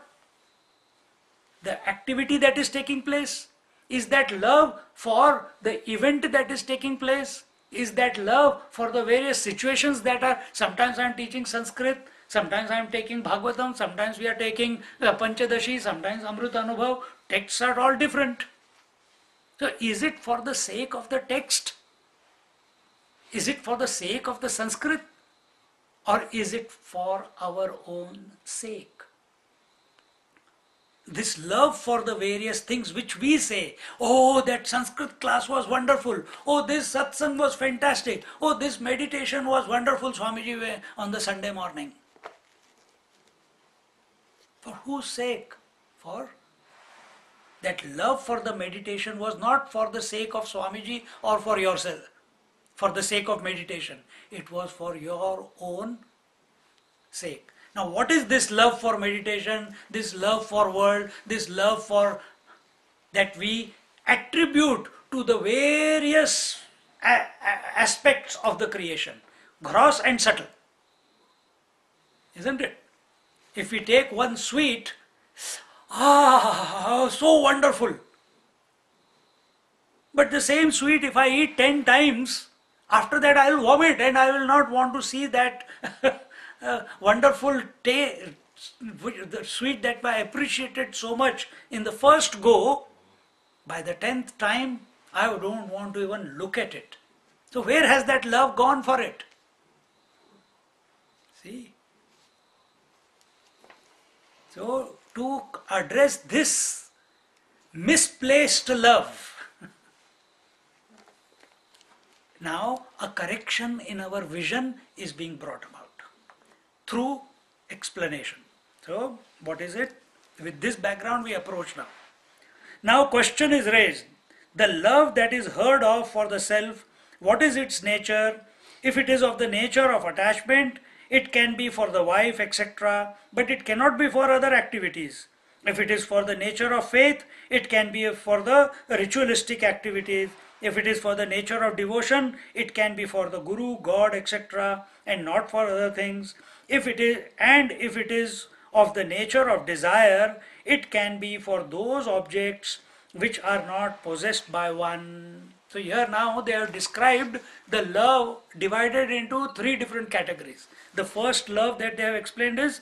the activity that is taking place? Is that love for the event that is taking place? Is that love for the various situations that are, sometimes I am teaching Sanskrit, sometimes I am taking Bhagavatam, sometimes we are taking Pancadasi, sometimes Amrit Anubhav. Texts are all different. So is it for the sake of the text? Is it for the sake of the Sanskrit? Or is it for our own sake? This love for the various things which we say, oh, that Sanskrit class was wonderful, oh, this satsang was fantastic, oh, this meditation was wonderful, Swamiji, on the Sunday morning. For whose sake? For that love for the meditation was not for the sake of Swamiji or for yourself, for the sake of meditation. It was for your own sake. Now what is this love for meditation, this love for world, this love for that we attribute to the various aspects of the creation, gross and subtle, isn't it? If we take one sweet, so wonderful. But the same sweet, if I eat 10 times, after that I will vomit and I will not want to see that wonderful taste, the sweet that I appreciated so much in the first go. By the 10th time, I don't want to even look at it. So where has that love gone for it? See? So to address this misplaced love, now a correction in our vision is being brought about through explanation. So what is it? With this background we approach now. Now question is raised. The love that is heard of for the self, what is its nature? If it is of the nature of attachment, it can be for the wife, etc., but it cannot be for other activities. If it is for the nature of faith, it can be for the ritualistic activities. If it is for the nature of devotion, it can be for the Guru, God, etc., and not for other things. If it is of the nature of desire, it can be for those objects which are not possessed by one. So here now they have described the love divided into 3 different categories. The first love that they have explained is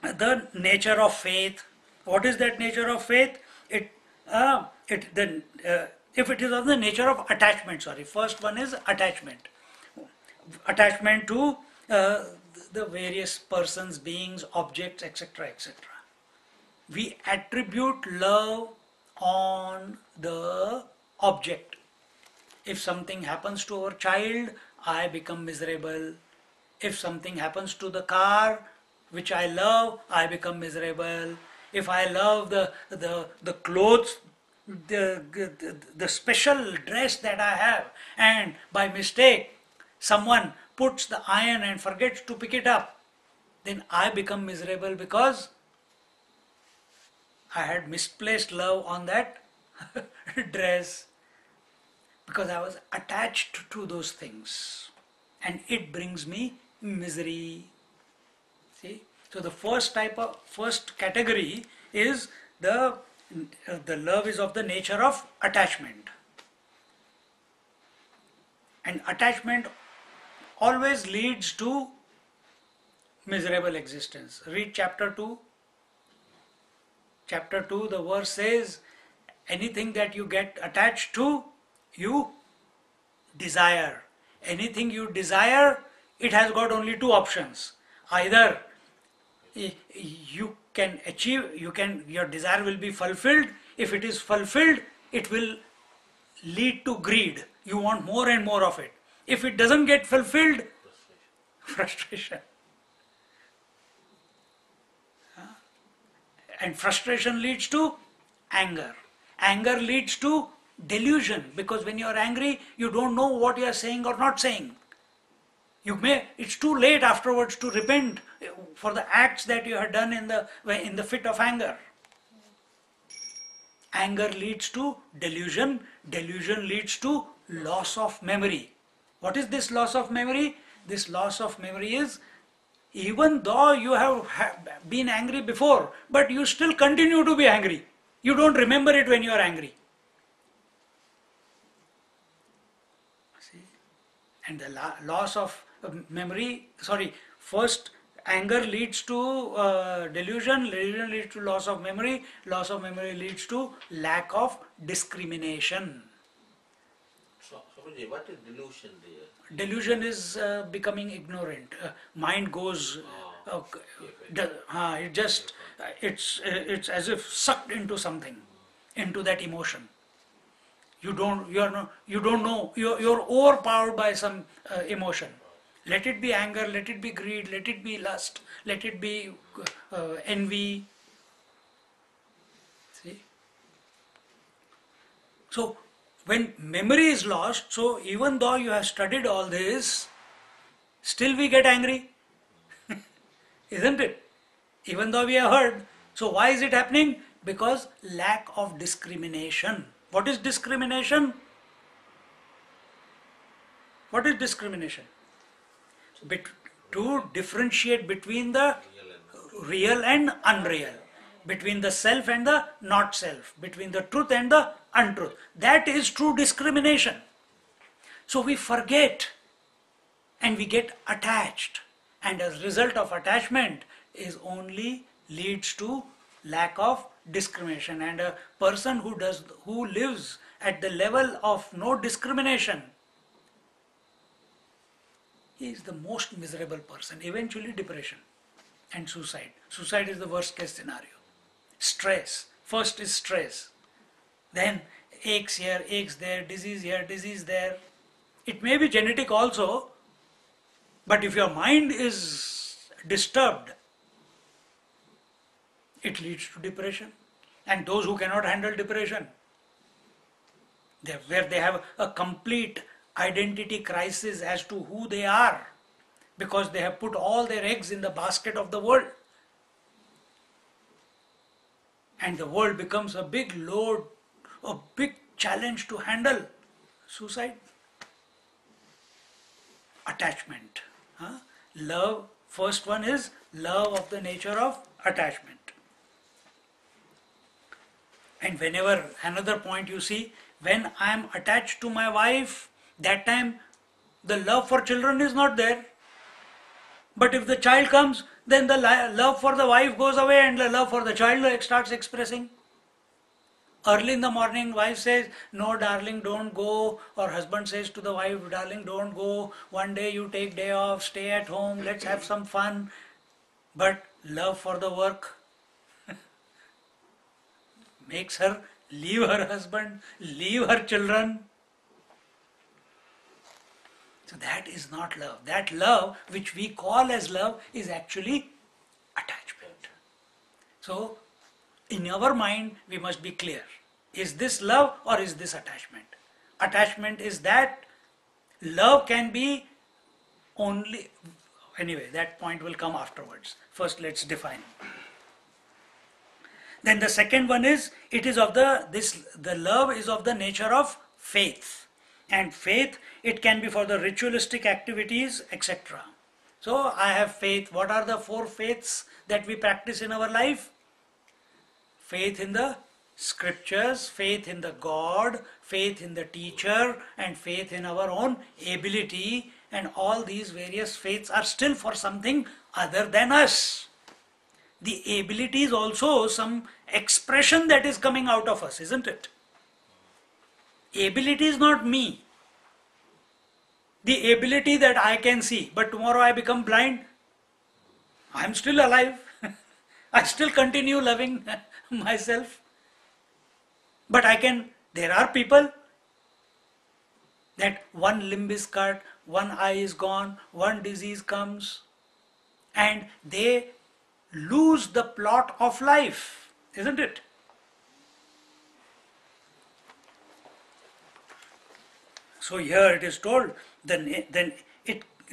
the nature of faith. What is that nature of faith? If it is of the nature of attachment, first one is attachment. Attachment to the various persons, beings, objects, etc., etc. We attribute love on the object. If something happens to our child, I become miserable. If something happens to the car which I love, I become miserable. If I love the clothes, the special dress that I have, and by mistake someone puts the iron and forgets to pick it up, then I become miserable because I had misplaced love on that dress, because I was attached to those things, and it brings me misery. See? So the first category is the love is of the nature of attachment. And attachment always leads to miserable existence. Read chapter 2. Chapter 2, the verse says, anything that you get attached to, you desire. Anything you desire, it has got only 2 options. Either you can achieve, your desire will be fulfilled. If it is fulfilled, it will lead to greed. You want more and more of it. If it doesn't get fulfilled, frustration. And frustration leads to anger. Anger leads to delusion, because when you are angry, you don't know what you are saying or not saying. It's too late afterwards to repent for the acts that you have done in the fit of anger. Anger leads to delusion. Delusion leads to loss of memory. What is this loss of memory? This loss of memory is even though you have been angry before, but you still continue to be angry. You don't remember it when you are angry. See? And the loss of memory, first anger leads to delusion leads to loss of memory leads to lack of discrimination. So, Swamiji, what is delusion there? Delusion is becoming ignorant. Mind goes, it just, it's as if sucked into something, into that emotion. You don't know, you're overpowered by some emotion. Let it be anger, let it be greed, let it be lust, let it be envy. See? So, when memory is lost, so even though you have studied all this, still we get angry. Isn't it? Even though we have heard. So why is it happening? Because lack of discrimination. What is discrimination? What is discrimination? To differentiate between the real and unreal, between the self and the not self, between the truth and the untruth. That is true discrimination. So we forget and we get attached, and as a result of attachment is only leads to lack of discrimination. And a person who lives at the level of no discrimination, he is the most miserable person. Eventually depression and suicide. Suicide is the worst case scenario. Stress. First is stress. Then aches here, aches there, disease here, disease there. It may be genetic also, but if your mind is disturbed, it leads to depression. And those who cannot handle depression, where they have a complete identity crisis as to who they are, because they have put all their eggs in the basket of the world. And the world becomes a big load, a big challenge to handle. Suicide. Attachment. Love, first one is love of the nature of attachment. And whenever, another point you see, when I am attached to my wife, that time the love for children is not there. But if the child comes, then the love for the wife goes away and the love for the child starts expressing. Early in the morning, wife says, no darling, don't go. Or husband says to the wife, darling, don't go. One day you take day off, stay at home, let's have some fun. But love for the work makes her leave her husband, leave her children. So that is not love. That love, which we call as love, is actually attachment. So, in our mind, we must be clear. Is this love or is this attachment? Attachment is that. Love can be only... Anyway, that point will come afterwards. First, let's define. Then the second one is, it is of the love is of the nature of faith. And faith, it can be for the ritualistic activities, etc. So, I have faith. What are the 4 faiths that we practice in our life? Faith in the scriptures, faith in the God, faith in the teacher, and faith in our own ability. And all these various faiths are still for something other than us. The ability is also some expression that is coming out of us, isn't it? Ability is not me. The ability that I can see, but tomorrow I become blind, I am still alive. I still continue loving myself. But there are people that one limb is cut, one eye is gone, one disease comes, and they lose the plot of life, isn't it? So here it is told,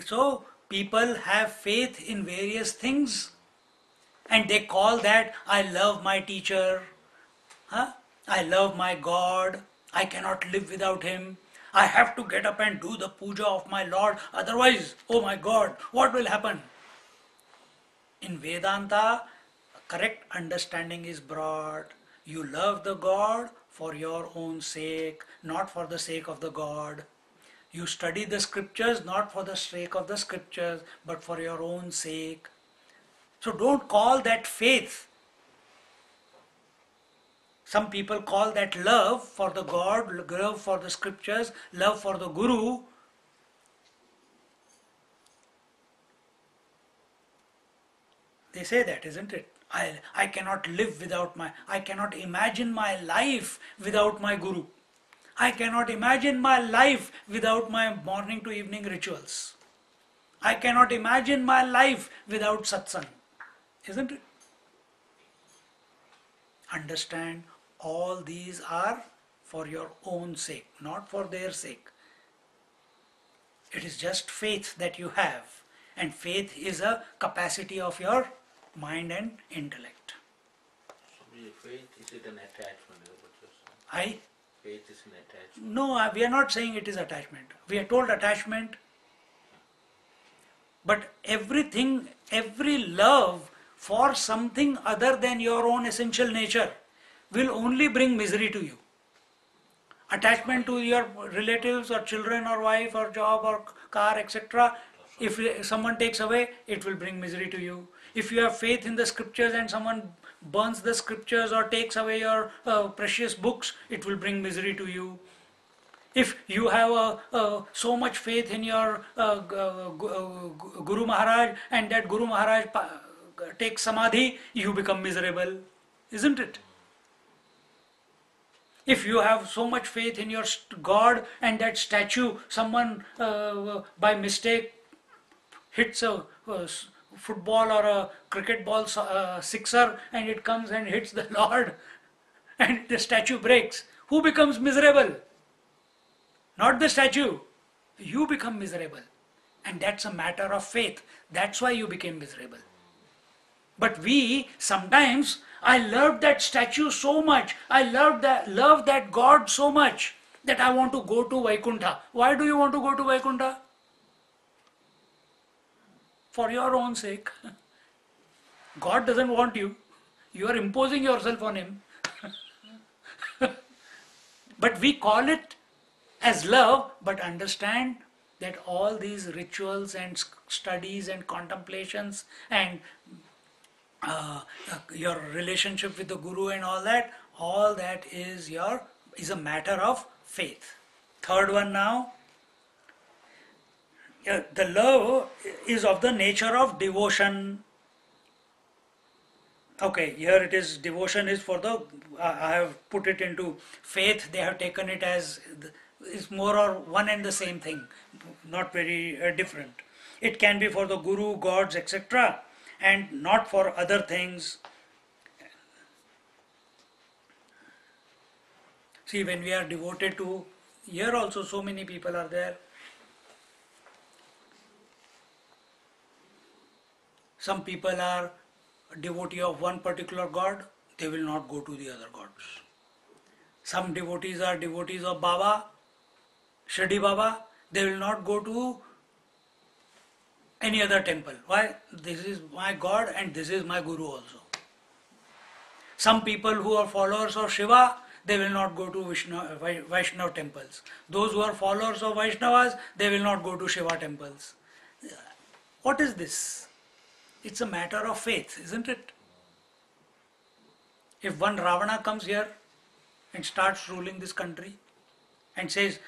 so people have faith in various things, and they call that, I love my teacher, I love my God, I cannot live without him, I have to get up and do the puja of my Lord, otherwise, oh my God, what will happen? In Vedanta, correct understanding is brought. You love the God for your own sake, not for the sake of the God. You study the scriptures not for the sake of the scriptures, but for your own sake. So don't call that faith. Some people call that love for the God, love for the scriptures, love for the Guru. They say that, isn't it? I cannot live without I cannot imagine my life without my Guru. I cannot imagine my life without my morning to evening rituals. I cannot imagine my life without satsang. Isn't it? Understand, all these are for your own sake, not for their sake. It is just faith that you have, and faith is a capacity of your mind and intellect. So faith, is it an attachment? Is what you're I saying? Faith is an attachment. No, we are not saying it is attachment. We are told attachment, but everything, every love for something other than your own essential nature will only bring misery to you. Attachment to your relatives or children or wife or job or car, etc. If someone takes away, it will bring misery to you. If you have faith in the scriptures and someone burns the scriptures or takes away your precious books, it will bring misery to you. If you have so much faith in your Guru Maharaj and that Guru Maharaj takes samadhi, you become miserable, isn't it? If you have so much faith in your God and that statue, someone by mistake hits a football or a cricket ball sixer and it comes and hits the Lord and the statue breaks, who becomes miserable? Not the statue. You become miserable. And that's a matter of faith. That's why you became miserable. But we sometimes, I loved that statue so much, I love that God so much that I want to go to Vaikuntha. Why do you want to go to Vaikuntha? For your own sake. God doesn't want you. You are imposing yourself on Him. But we call it as love, but understand that all these rituals and studies and contemplations and your relationship with the Guru and all that is a matter of faith. Third one now, the love is of the nature of devotion. Okay, here it is, devotion is for the, I have put it into faith, they have taken it as, it's more or one and the same thing, not very different. It can be for the Guru, gods, etc. and not for other things. See, when we are devoted to, here also so many people are there. Some people are devotee of one particular god, they will not go to the other gods. Some devotees are devotees of Baba, Shirdi Baba, they will not go to any other temple. Why? This is my God and this is my Guru also. Some people who are followers of Shiva, they will not go to Vaishnava temples. Those who are followers of Vaishnavas, they will not go to Shiva temples. What is this? It's a matter of faith, isn't it? If one Ravana comes here and starts ruling this country and says,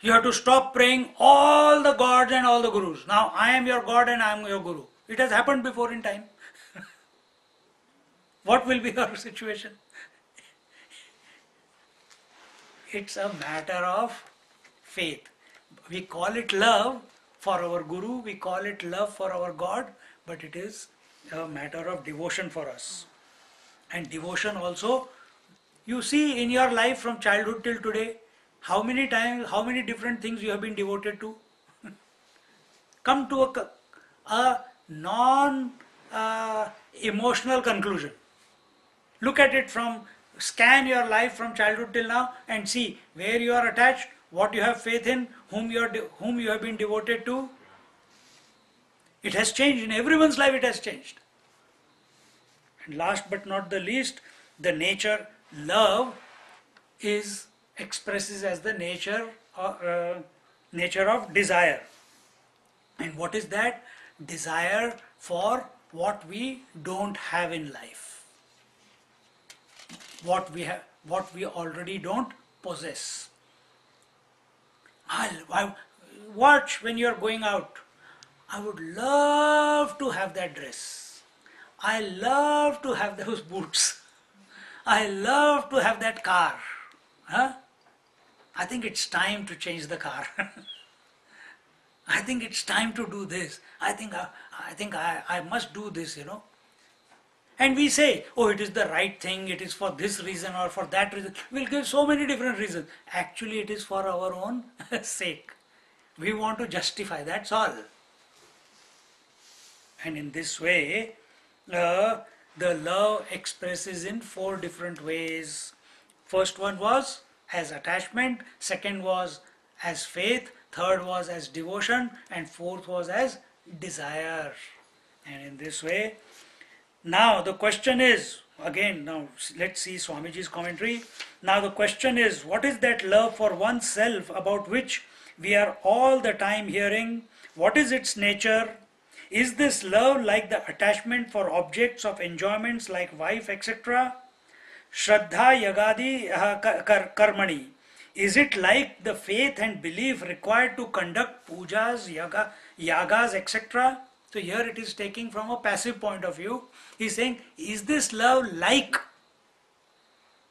you have to stop praying all the gods and all the gurus. Now I am your God and I am your Guru. It has happened before in time. What will be your situation? It's a matter of faith. We call it love for our Guru, we call it love for our God, but it is a matter of devotion for us. And devotion also, you see in your life from childhood till today, how many times, how many different things you have been devoted to? Come to a non-emotional conclusion. Look at it from, scan your life from childhood till now and see where you are attached, what you have faith in, whom you have been devoted to. It has changed. In everyone's life it has changed. And last but not the least, the nature, love is expresses as the nature of desire. And what is that? Desire for what we don't have in life, what we have, what we already don't possess. I watch when you are going out. I would love to have that dress. I love to have those boots. I love to have that car. Huh? I think it's time to change the car. I think it's time to do this. I think I must do this, And we say, oh, it is the right thing, it is for this reason or for that reason. We'll give so many different reasons. Actually, it is for our own sake. We want to justify, that's all. And in this way, the love expresses in 4 different ways. First one was as attachment, second was as faith, third was as devotion, and fourth was as desire. And in this way, now the question is, again, now let's see Swamiji's commentary. Now the question is, what is that love for oneself about which we are all the time hearing? What is its nature? Is this love like the attachment for objects of enjoyments like wife, etc.? Shraddha yagadi karmani. Is it like the faith and belief required to conduct pujas, yagas, etc.? So here it is taking from a passive point of view. He is saying, is this love like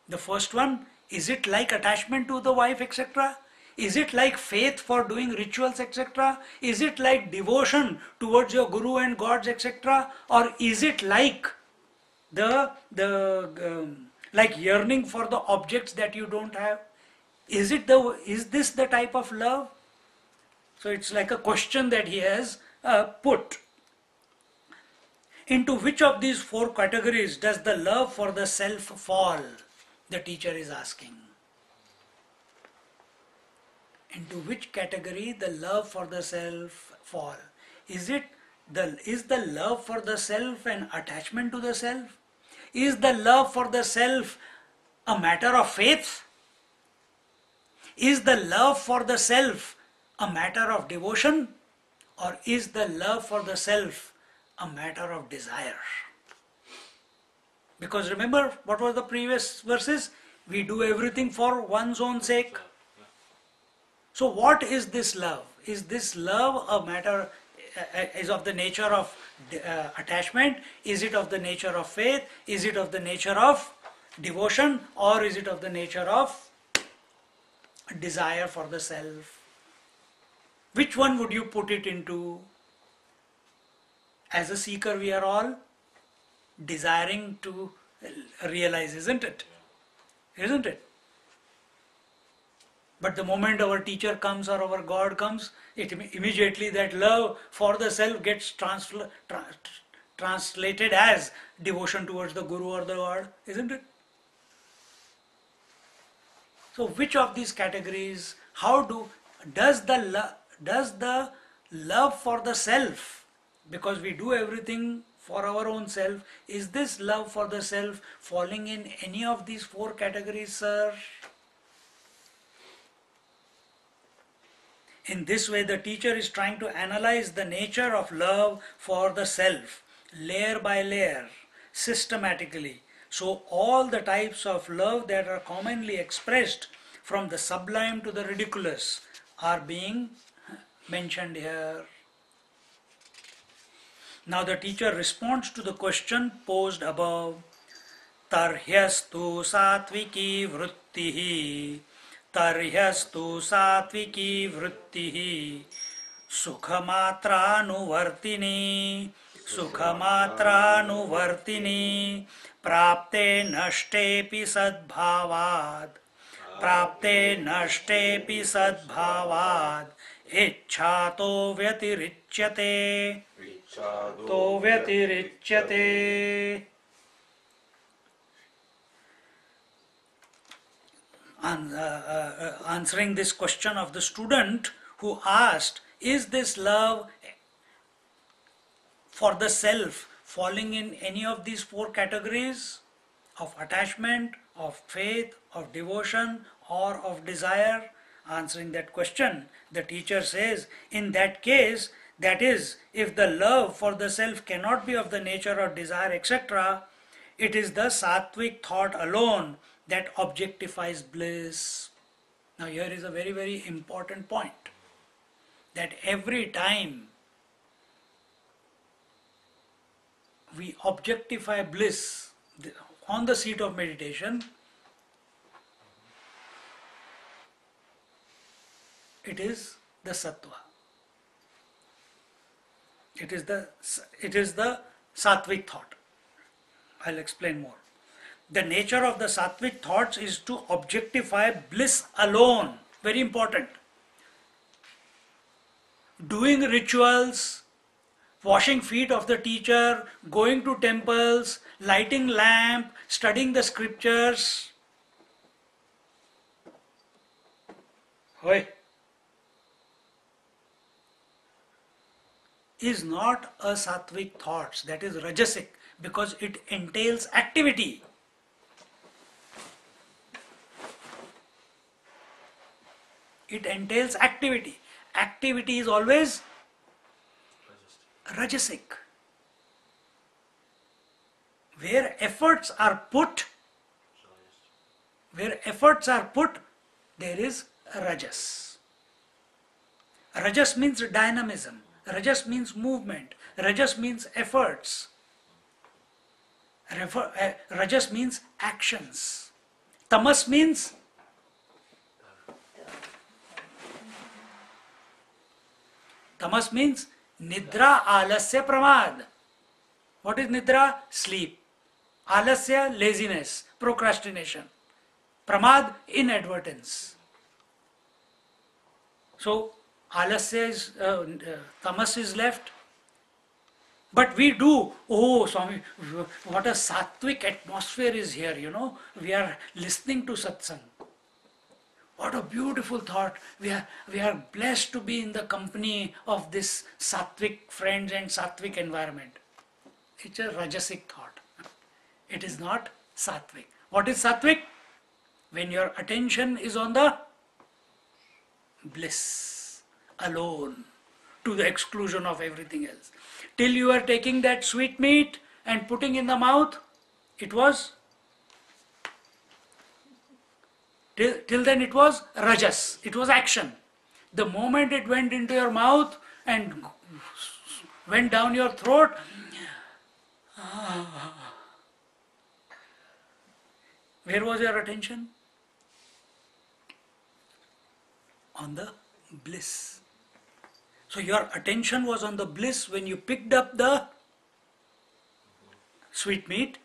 the first one? Is it like attachment to the wife, etc.? Is it like faith for doing rituals, etc.? Is it like devotion towards your guru and gods, etc.? Or is it like like yearning for the objects that you don't have? Is this the type of love? So it's like a question that he has put. Into which of these 4 categories does the love for the self fall? The teacher is asking. Into which category the love for the self fall? Is the love for the self an attachment to the self? Is the love for the self a matter of faith? Is the love for the self a matter of devotion? Or is the love for the self a matter of desire? Because remember, what was the previous verses? We do everything for one's own sake. So what is this love? Is this love a matter, is of the nature of attachment? Is it of the nature of faith? Is it of the nature of devotion? Or is it of the nature of desire for the self? Which one would you put it into? As a seeker, we are all desiring to realize, isn't it? Isn't it? But the moment our teacher comes or our God comes, immediately that love for the self gets translated as devotion towards the Guru or the God, isn't it? So which of these categories, does the love for the self, because we do everything for our own self, is this love for the self falling in any of these 4 categories, sir? In this way, the teacher is trying to analyze the nature of love for the self, layer by layer, systematically. So all the types of love that are commonly expressed, from the sublime to the ridiculous, are being mentioned here. Now the teacher responds to the question posed above. Tarhyastu satviki vruttihi. Tarhyastu satviki vruttihi. Sukhamatra nuvartini. Prapte nashtepi sadbhavad. Prapte nashtepi sadbhavad. Ichchato vyatirichyate. To vyatirichyate. Answering this question of the student who asked, is this love for the self falling in any of these four categories of attachment, of faith, of devotion, or of desire? Answering that question, the teacher says, in that case, that is, if the love for the self cannot be of the nature of desire, etc., it is the sattvic thought alone that objectifies bliss. Now, here is a very, very important point, that every time we objectify bliss on the seat of meditation, it is the sattva. It is the sattvic thought. I'll explain more. The nature of the sattvic thoughts is to objectify bliss alone. Very important. Doing rituals, washing feet of the teacher, going to temples, lighting lamp, studying the scriptures. Hoy. Is not a sattvic thoughts, that is rajasic, because it entails activity. It entails activity. Activity is always rajasic. Where efforts are put, there is rajas. Rajas means dynamism. Rajas means movement. Rajas means efforts. Rajas means actions. Tamas means nidra, alasya, pramad. What is nidra? Sleep. Alasya, laziness, procrastination. Pramad, inadvertence. So, alasya is, tamas is left. But we do, oh Swami, what a sattvic atmosphere is here, we are listening to satsang. What a beautiful thought. We are blessed to be in the company of this sattvic friends and sattvic environment. It's a rajasic thought. It is not sattvic. What is sattvic? When your attention is on the bliss alone, to the exclusion of everything else. Till you are taking that sweet meat and putting in the mouth, it was, till then it was rajas, it was action. The moment it went into your mouth and went down your throat, where was your attention? On the bliss. So your attention was on the bliss when you picked up the sweet meat.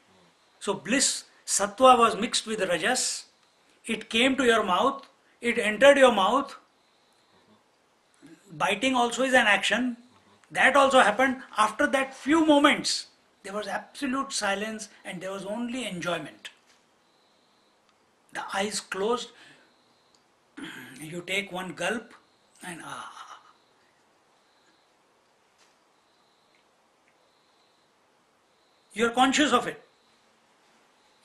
So bliss, sattva was mixed with rajas. It came to your mouth. It entered your mouth. Biting also is an action. That also happened. After that few moments, there was absolute silence and there was only enjoyment. The eyes closed. You take one gulp and you are conscious of it.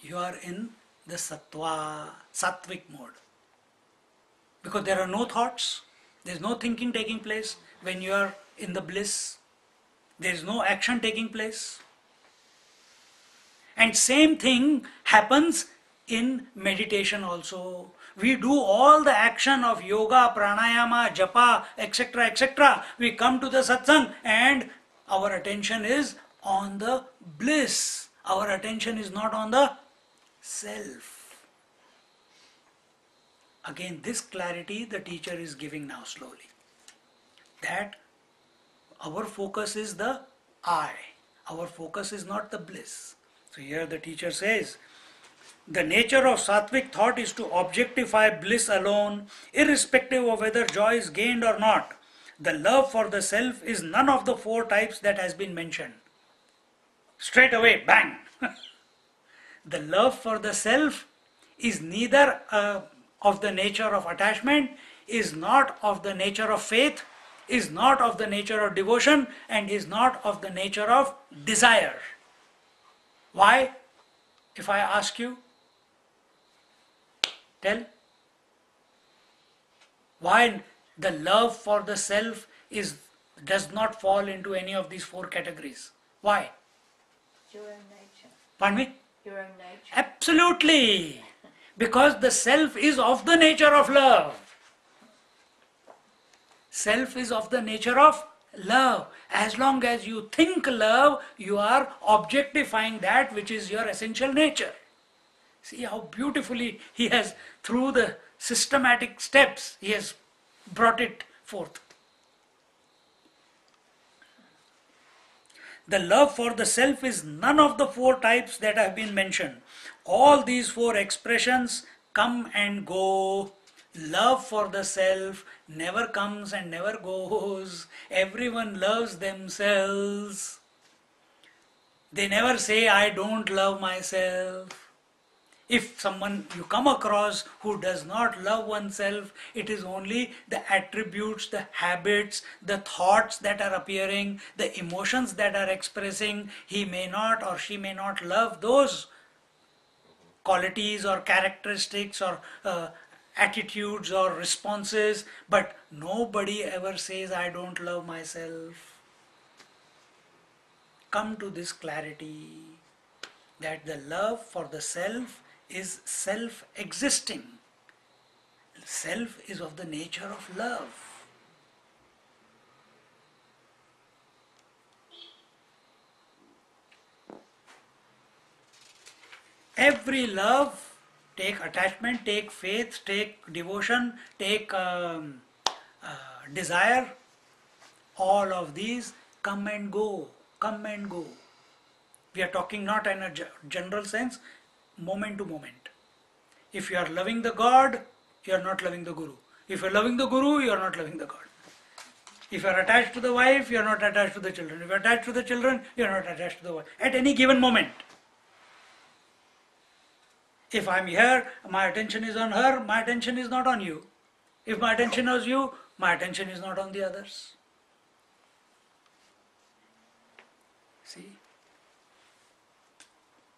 You are in the sattvic mode. Because there are no thoughts, there is no thinking taking place when you are in the bliss. There is no action taking place. And same thing happens in meditation also. We do all the action of yoga, pranayama, japa, etc., etc. We come to the satsang and our attention is on the bliss. Our attention is not on the self. Again, this clarity the teacher is giving now slowly. That our focus is the I. Our focus is not the bliss. So here the teacher says, the nature of sattvic thought is to objectify bliss alone, irrespective of whether joy is gained or not. The love for the self is none of the four types that has been mentioned. Straight away, bang! The love for the self is neither of the nature of attachment, is not of the nature of faith, is not of the nature of devotion and is not of the nature of desire. Why? If I ask you, tell. Why the love for the self does not fall into any of these four categories? Why? Your own nature. Pardon me? Your own nature. Absolutely. Because the self is of the nature of love. Self is of the nature of love. As long as you think love, you are objectifying that which is your essential nature. See how beautifully he has, through the systematic steps, he has brought it forth. The love for the self is none of the four types that have been mentioned. All these four expressions come and go. Love for the self never comes and never goes. Everyone loves themselves. They never say, I don't love myself. If someone you come across who does not love oneself, it is only the attributes, the habits, the thoughts that are appearing, the emotions that are expressing. He may not or she may not love those qualities or characteristics or attitudes or responses, but nobody ever says, I don't love myself. Come to this clarity that the love for the self is self-existing. Self is of the nature of love. Every love, take attachment, take faith, take devotion, take desire, all of these come and go, come and go. We are talking not in a general sense, moment to moment. If you are loving the God, you are not loving the Guru. If you are loving the Guru, you are not loving the God. If you are attached to the wife, you are not attached to the children. If you are attached to the children, you are not attached to the wife. At any given moment. If I am here, my attention is on her, my attention is not on you. If my attention is you, my attention is not on the others. See?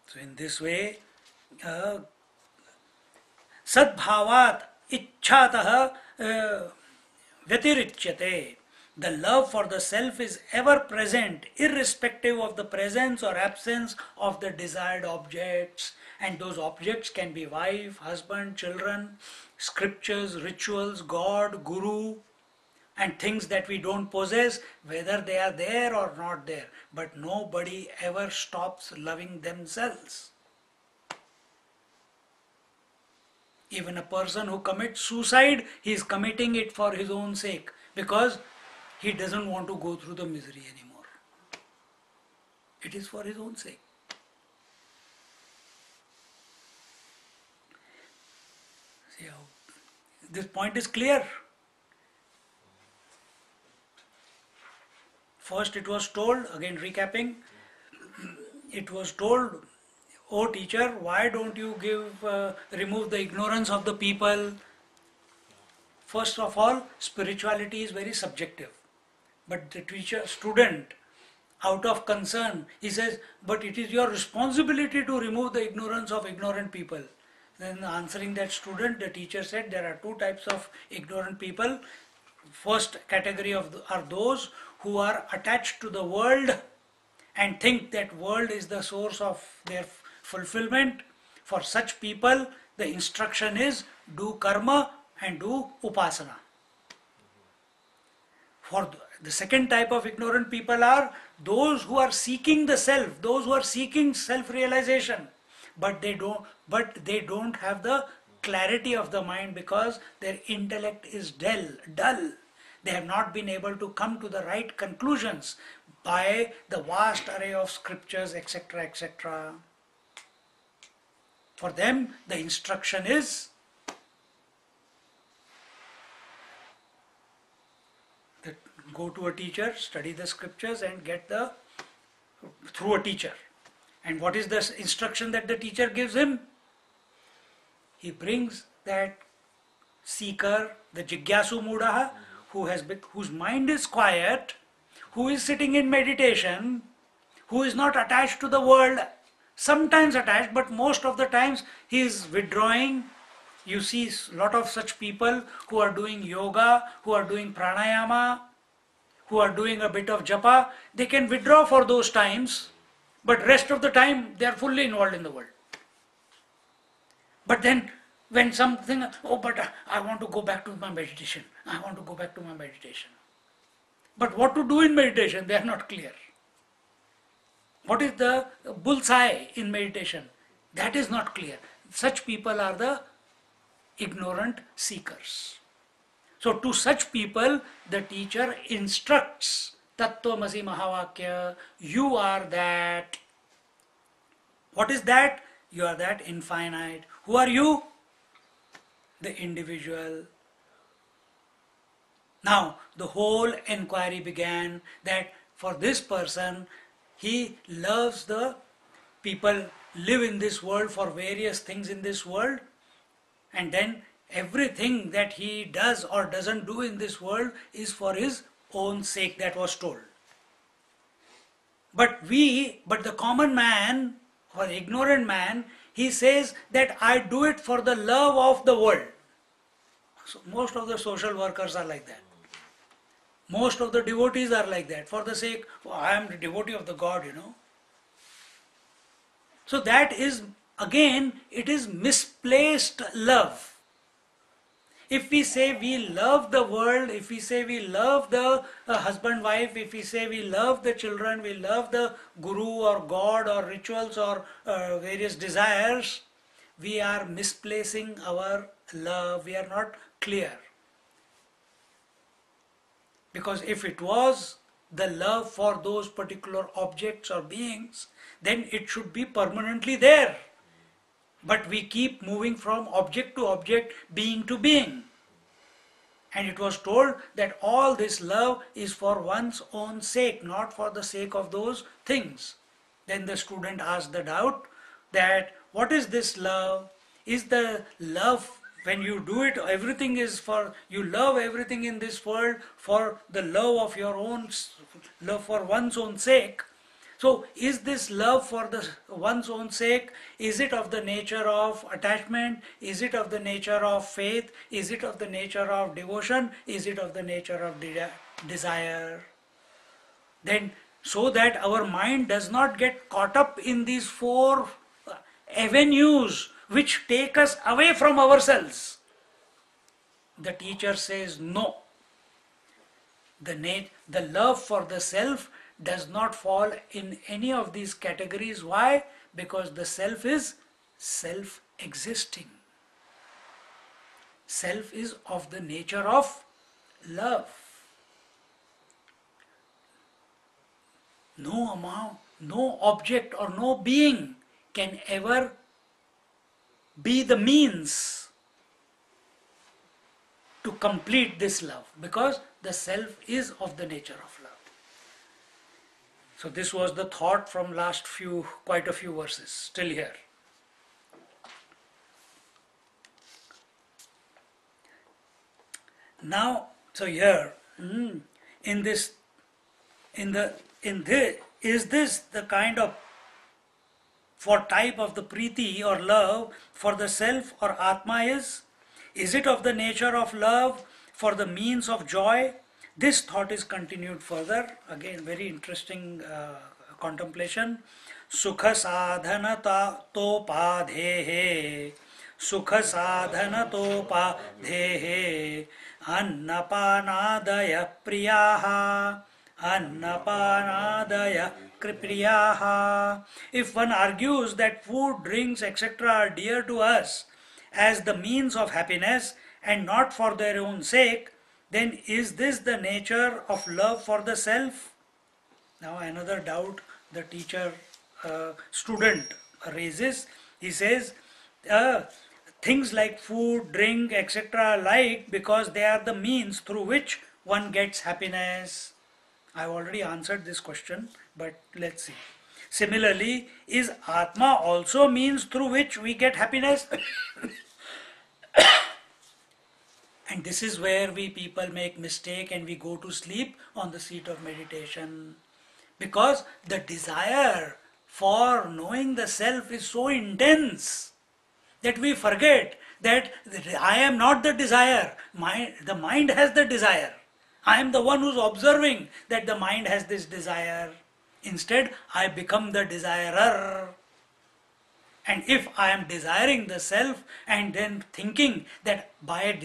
So in this way, sadbhavat ichchatah vyatirichyate. The love for the self is ever present, irrespective of the presence or absence of the desired objects. And those objects can be wife, husband, children, scriptures, rituals, God, Guru, and things that we don't possess, whether they are there or not there. But nobody ever stops loving themselves. Even a person who commits suicide, he is committing it for his own sake, because he doesn't want to go through the misery anymore. It is for his own sake. See how this point is clear. First it was told, again recapping, it was told, oh teacher, why don't you remove the ignorance of the people? First of all, spirituality is very subjective. But the student, out of concern, he says, but it is your responsibility to remove the ignorance of ignorant people. Then answering that student, the teacher said there are two types of ignorant people. First category are those who are attached to the world and think that world is the source of their fulfillment. For such people, the instruction is do karma and do upasana. For the second type of ignorant people are those who are seeking the self, those who are seeking self-realization, but they don't have the clarity of the mind because their intellect is dull. They have not been able to come to the right conclusions by the vast array of scriptures, etc., etc. For them, the instruction is that go to a teacher, study the scriptures and get through a teacher. And what is the instruction that the teacher gives him? He brings that seeker, the jigyasu mudaha, whose mind is quiet, who is sitting in meditation, who is not attached to the world, sometimes attached, but most of the times he is withdrawing. You see a lot of such people who are doing yoga, who are doing pranayama, who are doing a bit of japa. They can withdraw for those times, but rest of the time they are fully involved in the world. But then when something, oh, but I want to go back to my meditation. I want to go back to my meditation. But what to do in meditation, they are not clear. What is the bullseye in meditation? That is not clear. Such people are the ignorant seekers. So to such people, the teacher instructs, Tattvamasi Mahavakya, you are that. What is that? You are that infinite. Who are you? The individual. Now, the whole inquiry began that for this person, he loves the people live in this world for various things in this world, and then everything that he does or doesn't do in this world is for his own sake, that was told. But the common man or ignorant man, he says that I do it for the love of the world. So most of the social workers are like that. Most of the devotees are like that, for the sake, oh, I am the devotee of the God, So that is, again, it is misplaced love. If we say we love the world, if we say we love the husband, wife, if we say we love the children, we love the guru or God or rituals or various desires, we are misplacing our love, we are not clear. Because if it was the love for those particular objects or beings, then it should be permanently there. But we keep moving from object to object, being to being. And it was told that all this love is for one's own sake, not for the sake of those things. Then the student asked the doubt that what is this love? Is the love, when you do it, everything is for, you love everything in this world for the love of your own, love for one's own sake. So is this love for one's own sake, is it of the nature of attachment? Is it of the nature of faith? Is it of the nature of devotion? Is it of the nature of desire? Then, so that our mind does not get caught up in these four avenues which take us away from ourselves. The teacher says no. The love for the self does not fall in any of these categories. Why? Because the self is self-existing. Self is of the nature of love. No amount, no object or no being can ever be the means to complete this love, because the self is of the nature of love. So this was the thought from last quite a few verses, still here. Now, so here, is this the kind of, for type of the priti or love for the self or atma is? Is it of the nature of love for the means of joy? This thought is continued further. Again, very interesting contemplation. Sukha sadhana topadhehe. Sukha sadhana topadhehe. Annapanadaya priyaha. Annapanadaya kripriyaha. If one argues that food, drinks, etc. are dear to us as the means of happiness and not for their own sake, then is this the nature of love for the self? Now another doubt the teacher student raises. He says things like food, drink, etc. are liked because they are the means through which one gets happiness. I have already answered this question, but let's see. Similarly, is Atma also means through which we get happiness? And this is where we people make mistake and we go to sleep on the seat of meditation. Because the desire for knowing the self is so intense that we forget that I am not the desire. The mind has the desire. I am the one who's observing that the mind has this desire. Instead, I become the desirer. And if I am desiring the self and then thinking that by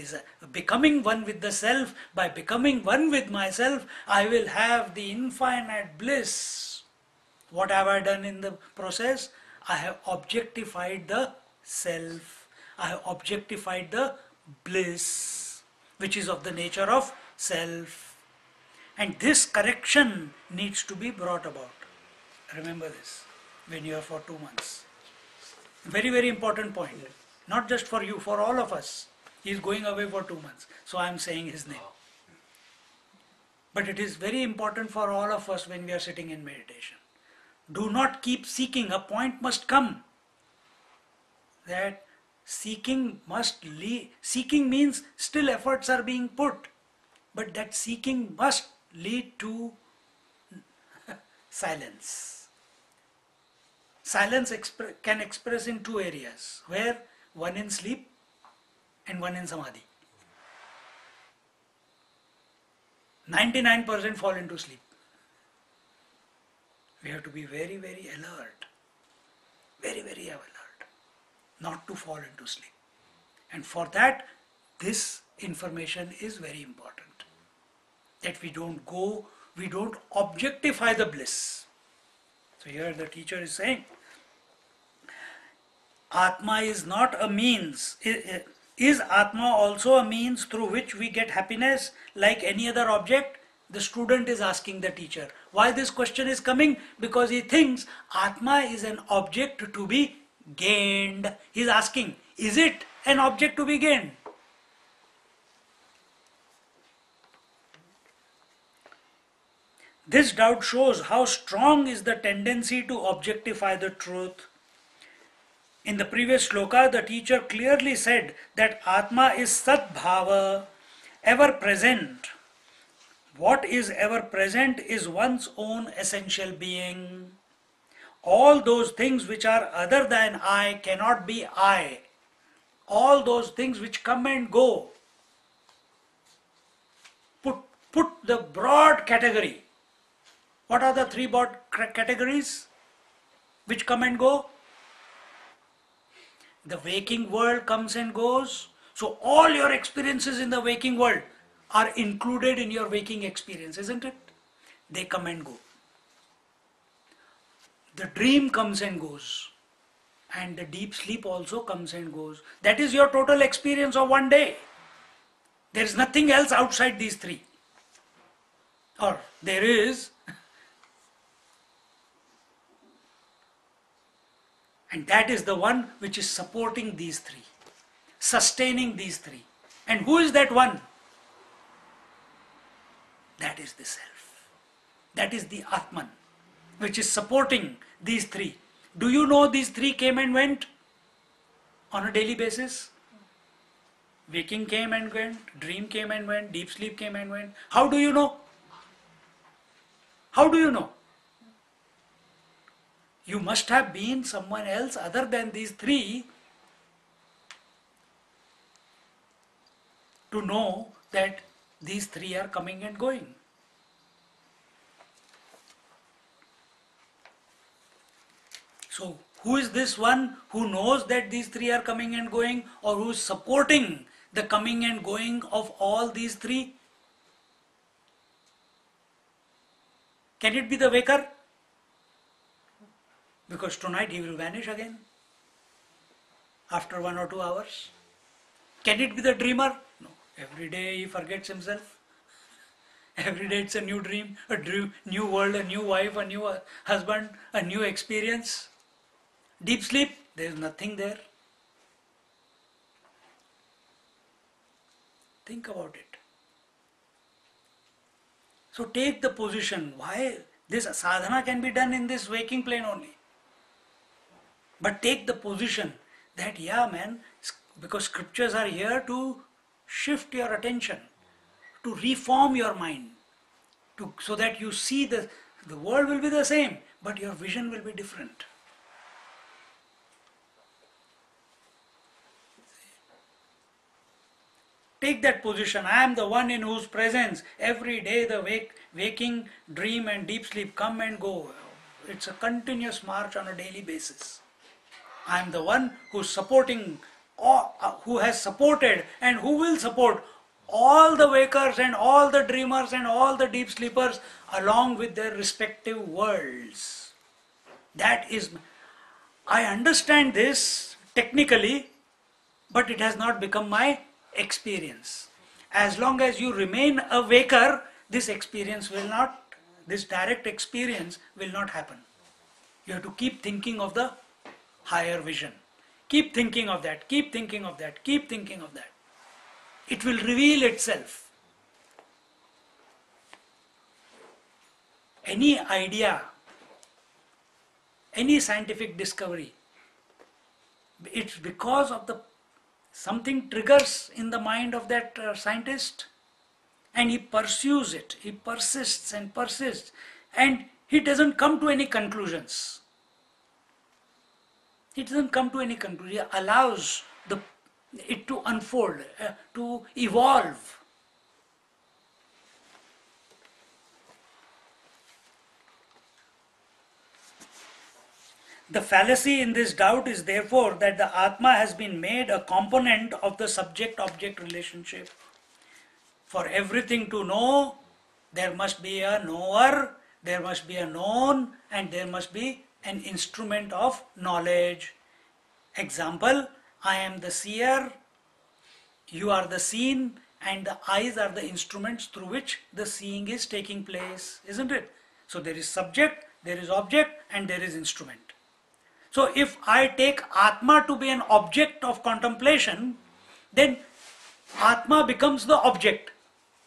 becoming one with the self, by becoming one with myself, I will have the infinite bliss. What have I done in the process? I have objectified the self. I have objectified the bliss, which is of the nature of self. And this correction needs to be brought about. Remember this when you are for 2 months. Very, very important point. Not just for you, for all of us. He is going away for 2 months. So I am saying his name. But it is very important for all of us when we are sitting in meditation. Do not keep seeking. A point must come that seeking must lead. Seeking means still efforts are being put. But that seeking must lead to silence. Silence can express in 2 areas, where one in sleep and one in samadhi. 99% fall into sleep. We have to be very, very alert, very, very alert, not to fall into sleep. And for that, this information is very important. That we don't objectify the bliss. So here the teacher is saying, Atma is not a means. Is Atma also a means through which we get happiness like any other object? The student is asking the teacher. Why this question is coming? Because he thinks Atma is an object to be gained. He is asking, is it an object to be gained? This doubt shows how strong is the tendency to objectify the truth. In the previous shloka, the teacher clearly said that Atma is Sat Bhava, ever present. What is ever present is one's own essential being. All those things which are other than I cannot be I. All those things which come and go. Put the broad category. What are the 3 broad categories which come and go? The waking world comes and goes. So all your experiences in the waking world are included in your waking experience, isn't it? They come and go. The dream comes and goes. And the deep sleep also comes and goes. That is your total experience of one day. There is nothing else outside these 3. Or there is. And that is the one which is supporting these 3, sustaining these 3. And who is that one? That is the self. That is the Atman, which is supporting these 3. Do you know these 3 came and went on a daily basis? Waking came and went, dream came and went, deep sleep came and went. How do you know? How do you know? You must have been someone else other than these 3 to know that these 3 are coming and going. So, who is this one who knows that these 3 are coming and going, or who is supporting the coming and going of all these 3? Can it be the waker? Because tonight he will vanish again after 1 or 2 hours. Can it be the dreamer? No. Every day he forgets himself. Every day it's a new dream, new world, a new wife, a new husband, a new experience. Deep sleep, there is nothing there. Think about it. So take the position. Why? This sadhana can be done in this waking plane only. But take the position that, yeah man, because scriptures are here to shift your attention, to reform your mind, so that you see the world will be the same, but your vision will be different. Take that position. I am the one in whose presence every day the waking, dream and deep sleep come and go. It's a continuous march on a daily basis. I am the one who's supporting, who has supported and who will support all the wakers and all the dreamers and all the deep sleepers along with their respective worlds. That is, I understand this technically, but it has not become my experience. As long as you remain a waker, this experience will not, this direct experience will not happen. You have to keep thinking of the higher vision. Keep thinking of that, keep thinking of that, keep thinking of that. It will reveal itself. Any idea, any scientific discovery, it's because of something triggers in the mind of that scientist, and he pursues it, he persists, and he doesn't come to any conclusions. He doesn't come to any conclusion. He allows it to unfold, to evolve. The fallacy in this doubt is therefore that the Atma has been made a component of the subject-object relationship. For everything to know, there must be a knower, there must be a known, and there must be an instrument of knowledge. Example, I am the seer, you are the seen, and the eyes are the instruments through which the seeing is taking place, isn't it? So there is subject, there is object, and there is instrument. So if I take Atma to be an object of contemplation, then Atma becomes the object.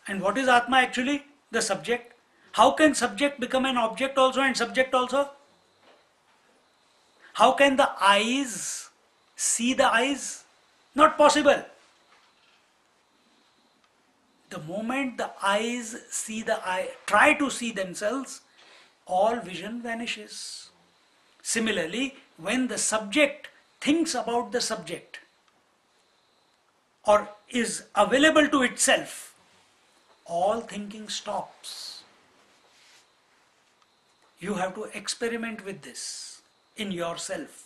And what is Atma actually? The subject. How can subject become an object also and subject also? How can the eyes see the eyes? Not possible. The moment the eyes see the eye, try to see themselves, all vision vanishes. Similarly, when the subject thinks about the subject or is available to itself, all thinking stops. You have to experiment with this in yourself.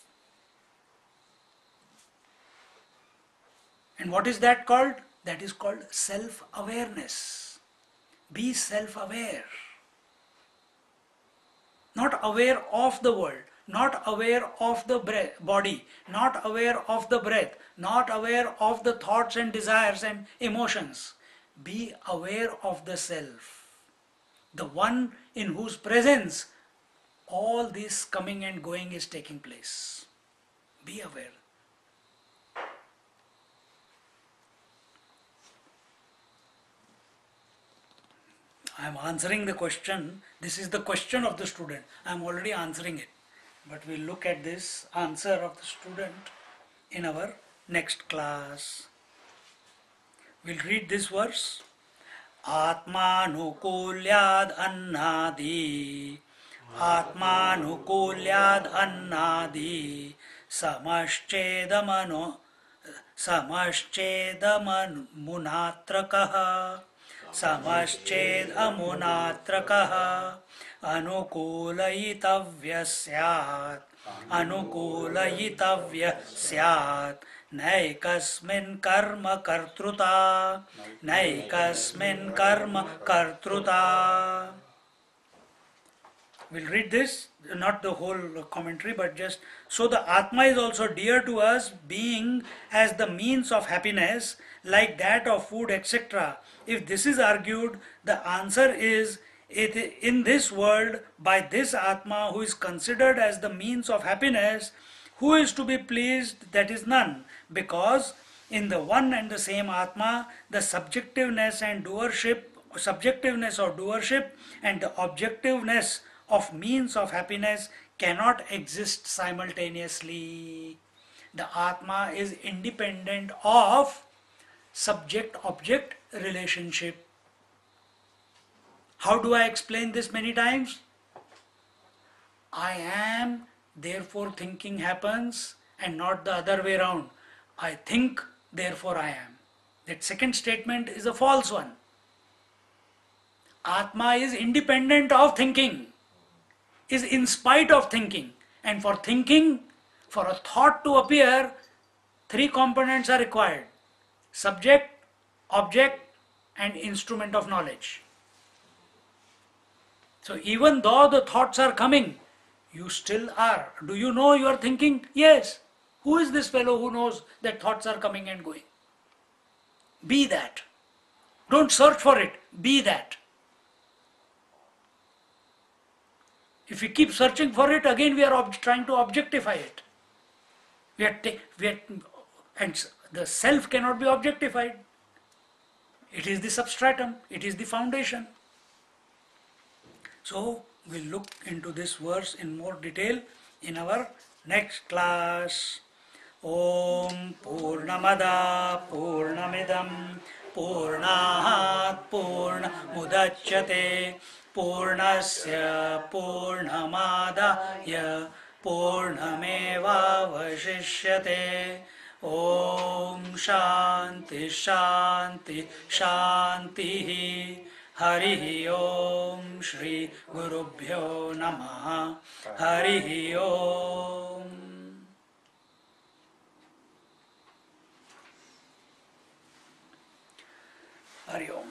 And what is that called? That is called self-awareness. Be self-aware. Not aware of the world, not aware of the body, not aware of the breath, not aware of the thoughts and desires and emotions. Be aware of the self, the one in whose presence all this coming and going is taking place. Be aware. I am answering the question. This is the question of the student. I am already answering it. But we'll look at this answer of the student in our next class. We'll read this verse. Atmanukulyad annadi Atmanukulyad annadi Samascedamunatrakah Samascedamunatrakah Anukulayitavya syat Naikasmin karma kartruta. We'll read this, not the whole commentary, but just so the Atma is also dear to us, being as the means of happiness, like that of food, etc. If this is argued, the answer is, in this world, by this Atma who is considered as the means of happiness, who is to be pleased? That is none, because in the one and the same Atma, the subjectiveness or doership and the objectiveness of means of happiness cannot exist simultaneously. The Atma is independent of subject-object relationship. How do I explain this many times? I am, therefore thinking happens, and not the other way around. I think, therefore I am. That second statement is a false one. Atma is independent of thinking, is in spite of thinking. And for thinking, for a thought to appear, three components are required: subject, object, and instrument of knowledge. So even though the thoughts are coming, you still are. Do you know you are thinking? Yes. Who is this fellow who knows that thoughts are coming and going? Be that. Don't search for it. Be that. If we keep searching for it, again we are trying to objectify it. And the self cannot be objectified. It is the substratum. It is the foundation. So we'll look into this verse in more detail in our next class. Om Purnamada Purnamidam Purnahat Purnamudachyate Purnasya Purnamadaya Purnameva Vashishyate. Om Shanti Shanti Shanti. Harihi Om Shri Gurubhyo Namaha. Harihi Om. Hari Om.